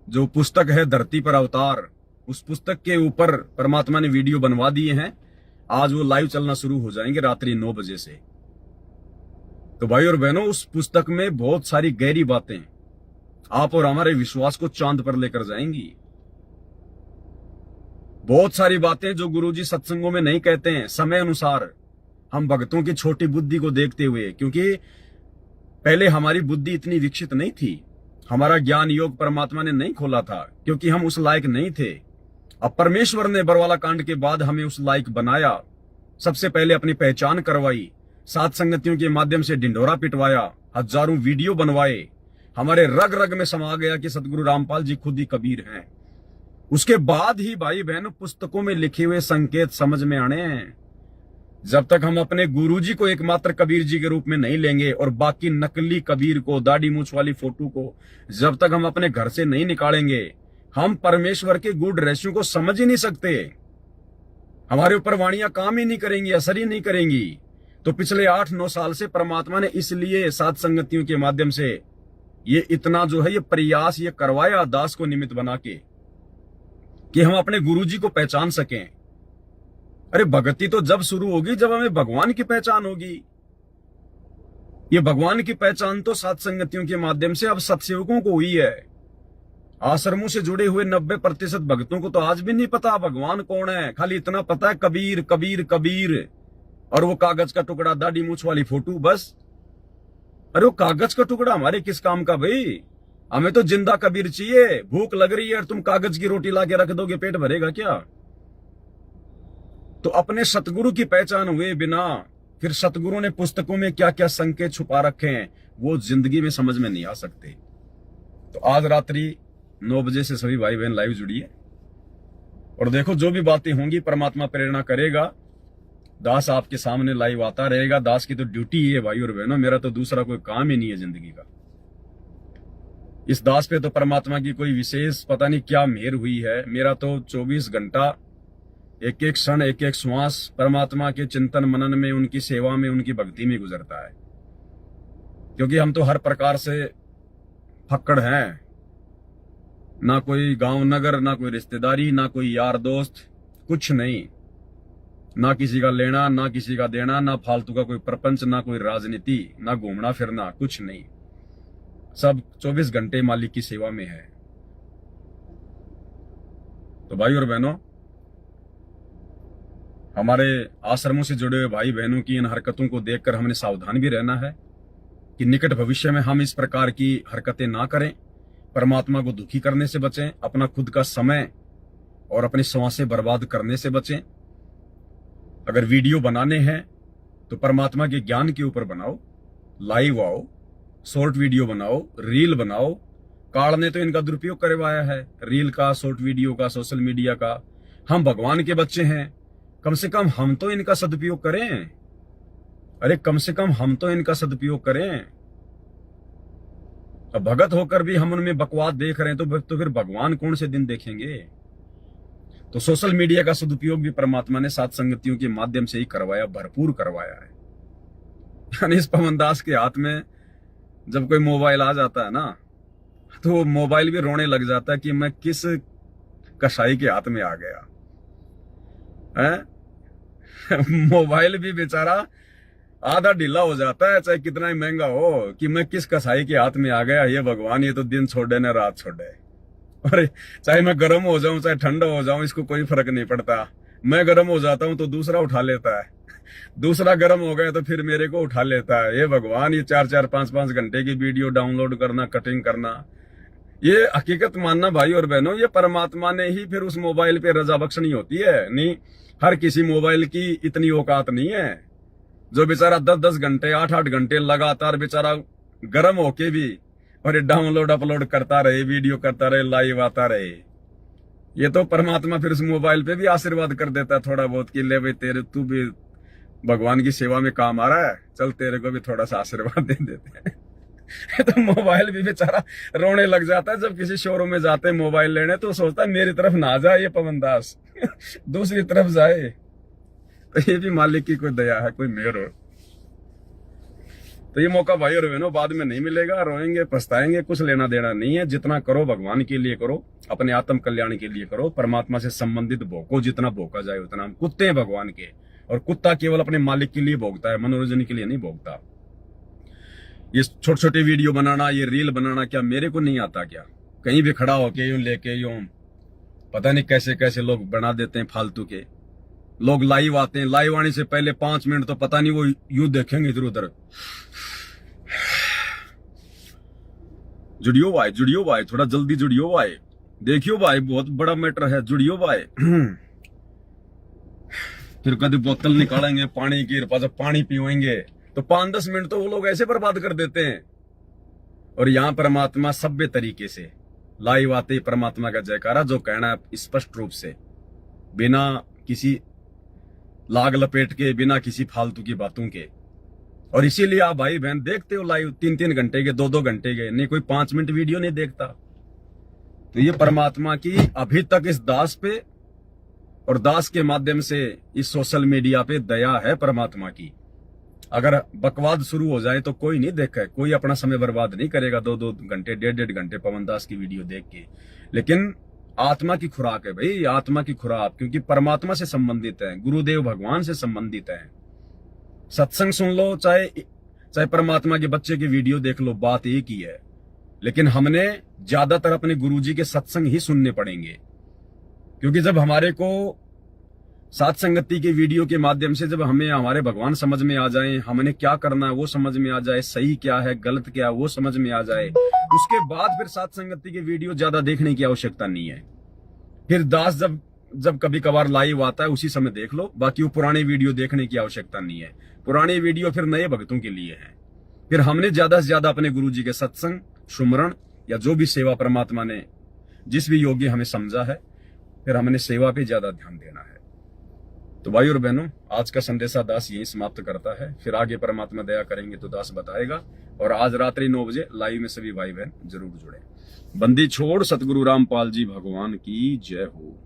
जो पुस्तक है धरती पर अवतार, उस पुस्तक के ऊपर परमात्मा ने वीडियो बनवा दिए हैं। आज वो लाइव चलना शुरू हो जाएंगे रात्रि 9 बजे से। तो भाई और बहनों, उस पुस्तक में बहुत सारी गहरी बातें आप और हमारे विश्वास को चांद पर लेकर जाएंगी। बहुत सारी बातें जो गुरुजी सत्संगों में नहीं कहते हैं, समय अनुसार हम भक्तों की छोटी बुद्धि को देखते हुए, क्योंकि पहले हमारी बुद्धि इतनी विकसित नहीं थी, हमारा ज्ञान योग परमात्मा ने नहीं खोला था, क्योंकि हम उस लायक नहीं थे। अब परमेश्वर ने बरवाला कांड के बाद हमें उस लायक बनाया। सबसे पहले अपनी पहचान करवाई, सात संगतियों के माध्यम से ढिंढोरा पिटवाया, हजारों वीडियो बनवाए, हमारे रग रग में समा गया कि सतगुरु रामपाल जी खुद ही कबीर हैं। उसके बाद ही भाई बहन पुस्तकों में लिखे हुए संकेत समझ में आने हैं। जब तक हम अपने गुरुजी को एकमात्र कबीर जी के रूप में नहीं लेंगे और बाकी नकली कबीर को, दाढ़ी मूछ वाली फोटो को जब तक हम अपने घर से नहीं निकालेंगे, हम परमेश्वर के गूढ़ रहस्यों को समझ ही नहीं सकते। हमारे ऊपर वाणियां काम ही नहीं करेंगी, असर ही नहीं करेंगी। तो पिछले 8-9 साल से परमात्मा ने इसलिए सात संगतियों के माध्यम से ये इतना जो है ये प्रयास ये करवाया दास को निमित्त बना के कि हम अपने गुरुजी को पहचान सकें। अरे भक्ति तो जब शुरू होगी जब हमें भगवान की पहचान होगी। ये भगवान की पहचान तो सात संगतियों के माध्यम से अब सत्सेवकों को हुई है। आश्रमों से जुड़े हुए 90% भक्तों को तो आज भी नहीं पता भगवान कौन है। खाली इतना पता है कबीर कबीर कबीर, और वो कागज का टुकड़ा, दाढ़ी मूछ वाली फोटो, बस। अरे वो कागज का टुकड़ा हमारे किस काम का भाई? हमें तो जिंदा कबीर चाहिए। भूख लग रही है और तुम कागज की रोटी ला के रख दोगे, पेट भरेगा क्या? तो अपने सतगुरु की पहचान हुए बिना फिर सतगुरु ने पुस्तकों में क्या क्या संकेत छुपा रखे हैं वो जिंदगी में समझ में नहीं आ सकते। तो आज रात्रि 9 बजे से सभी भाई बहन लाइव जुड़िए और देखो जो भी बातें होंगी परमात्मा प्रेरणा करेगा। दास आपके सामने लाइव आता रहेगा। दास की तो ड्यूटी है भाई और बहनों, मेरा तो दूसरा कोई काम ही नहीं है जिंदगी का। इस दास पे तो परमात्मा की कोई विशेष पता नहीं क्या मेहर हुई है। मेरा तो 24 घंटा, एक एक क्षण, एक एक श्वास परमात्मा के चिंतन मनन में, उनकी सेवा में, उनकी भक्ति में गुजरता है। क्योंकि हम तो हर प्रकार से फक्कड़ हैं, ना कोई गांव नगर, ना कोई रिश्तेदारी, ना कोई यार दोस्त, कुछ नहीं। ना किसी का लेना, ना किसी का देना, ना फालतू का कोई प्रपंच, ना कोई राजनीति, ना घूमना फिरना, कुछ नहीं। सब 24 घंटे मालिक की सेवा में है। तो भाई और बहनों, हमारे आश्रमों से जुड़े हुए भाई बहनों की इन हरकतों को देखकर हमने सावधान भी रहना है कि निकट भविष्य में हम इस प्रकार की हरकतें ना करें, परमात्मा को दुखी करने से बचें, अपना खुद का समय और अपनी सांसें बर्बाद करने से बचें। अगर वीडियो बनाने हैं तो परमात्मा के ज्ञान के ऊपर बनाओ, लाइव आओ, शॉर्ट वीडियो बनाओ, रील बनाओ। काल ने तो इनका दुरुपयोग करवाया है, रील का, शॉर्ट वीडियो का, सोशल मीडिया का। हम भगवान के बच्चे हैं, कम से कम हम तो इनका सदुपयोग करें। अरे कम से कम हम तो इनका सदुपयोग करें। अब भगत होकर भी हम उनमें बकवास देख रहे हैं तो फिर भगवान कौन से दिन देखेंगे? तो सोशल मीडिया का सदुपयोग भी परमात्मा ने सात संगतियों के माध्यम से ही करवाया, भरपूर करवाया है। यानी इस पवन दास के हाथ में जब कोई मोबाइल आ जाता है ना, तो मोबाइल भी रोने लग जाता है कि मैं किस कसाई के हाथ में आ गया है। मोबाइल भी बेचारा आधा ढीला हो जाता है, चाहे कितना ही महंगा हो, कि मैं किस कसाई के हाथ में आ गया। ये भगवान, ये तो दिन छोड़े ना रात छोड़े। अरे चाहे मैं गर्म हो जाऊं, चाहे ठंडा हो जाऊं, इसको कोई फर्क नहीं पड़ता। मैं गर्म हो जाता हूं तो दूसरा उठा लेता है, दूसरा गर्म हो गया तो फिर मेरे को उठा लेता है। ये भगवान, ये 4-4, 5-5 घंटे की वीडियो डाउनलोड करना, कटिंग करना, ये हकीकत मानना भाई और बहनों, ये परमात्मा ने ही फिर उस मोबाइल पे रजा बख्शनी होती है। नहीं, हर किसी मोबाइल की इतनी औकात नहीं है। जो बेचारा 10-10 घंटे, 8-8 घंटे लगातार बेचारा गर्म होके भी और ये डाउनलोड अपलोड करता रहे, वीडियो करता रहे, लाइव आता रहे। ये तो परमात्मा फिर उस मोबाइल पे भी आशीर्वाद कर देता है थोड़ा बहुत कि ले भाई तेरे तू भी भगवान की सेवा में काम आ रहा है, चल तेरे को भी थोड़ा सा आशीर्वाद दे देते हैं। तो मोबाइल भी बेचारा रोने लग जाता है जब किसी शोरूम में जाते हैं मोबाइल लेने, तो सोचता है मेरी तरफ ना जाए ये पवन दास, दूसरी तरफ जाए। तो ये भी मालिक की कोई दया है, कोई मेहर हो। तो ये मौका भाई और बहनों बाद में नहीं मिलेगा, रोएंगे पछताएंगे, कुछ लेना देना नहीं है। जितना करो भगवान के लिए करो, अपने आत्म कल्याण के लिए करो, परमात्मा से संबंधित भोगो, जितना भोगा जाए उतना। हम कुत्ते हैं भगवान के, और कुत्ता केवल अपने मालिक के लिए भोगता है, मनोरंजन के लिए नहीं भोगता। ये छोटे छोटे वीडियो बनाना, ये रील बनाना क्या मेरे को नहीं आता क्या? कहीं भी खड़ा होके यूं लेके यूं पता नहीं कैसे कैसे लोग बना देते हैं फालतू के। लोग लाइव आते हैं, लाइव आने से पहले 5 मिनट तो पता नहीं वो यूं देखेंगे इधर उधर। जुड़ियो भाई थोड़ा जल्दी जुड़ियो भाई, देखियो भाई बहुत बड़ा मैटर है, जुड़ियो भाई। फिर कभी बोतल निकालेंगे पानी की, जब पानी पीवेंगे तो 5-10 मिनट तो वो लोग ऐसे बर्बाद कर देते हैं। और यहां परमात्मा सभ्य तरीके से लाइव आते ही परमात्मा का जयकारा, जो कहना है स्पष्ट रूप से, बिना किसी लाग लपेट के, बिना किसी फालतू की बातों के। और इसीलिए आप भाई बहन देखते हो लाइव 3-3 घंटे के, 2-2 घंटे के, नहीं कोई 5 मिनट वीडियो नहीं देखता। तो ये परमात्मा की अभी तक इस दास पे और दास के माध्यम से इस सोशल मीडिया पे दया है परमात्मा की। अगर बकवाद शुरू हो जाए तो कोई नहीं देखे, कोई अपना समय बर्बाद नहीं करेगा 2-2 घंटे, 1.5 घंटे पवन दास की वीडियो देख के। लेकिन आत्मा की खुराक है भाई, आत्मा की खुराक, क्योंकि परमात्मा से संबंधित है, गुरुदेव भगवान से संबंधित है। सत्संग सुन लो, चाहे परमात्मा के बच्चे की वीडियो देख लो, बात एक ही है। लेकिन हमने ज्यादातर अपने गुरुजी के सत्संग ही सुनने पड़ेंगे, क्योंकि जब हमारे को साथ संगति के वीडियो के माध्यम से जब हमें हमारे भगवान समझ में आ जाए, हमने क्या करना है वो समझ में आ जाए, सही क्या है गलत क्या है वो समझ में आ जाए, उसके बाद फिर साथ संगति के वीडियो ज्यादा देखने की आवश्यकता नहीं है। फिर दास जब कभी कभार लाइव आता है उसी समय देख लो, बाकी वो पुराने वीडियो देखने की आवश्यकता नहीं है। पुराने वीडियो फिर नए भक्तों के लिए है। फिर हमने ज्यादा से ज्यादा अपने गुरुजी के सत्संग, सुमरण या जो भी सेवा परमात्मा ने जिस भी योग्य हमें समझा है, फिर हमने सेवा पे ज्यादा ध्यान देना है। तो भाई और बहनों, आज का संदेशा दास यही समाप्त करता है। फिर आगे परमात्मा दया करेंगे तो दास बताएगा। और आज रात्रि 9 बजे लाइव में सभी भाई बहन जरूर जुड़े। बंदी छोड़ सतगुरु रामपाल जी भगवान की जय हो।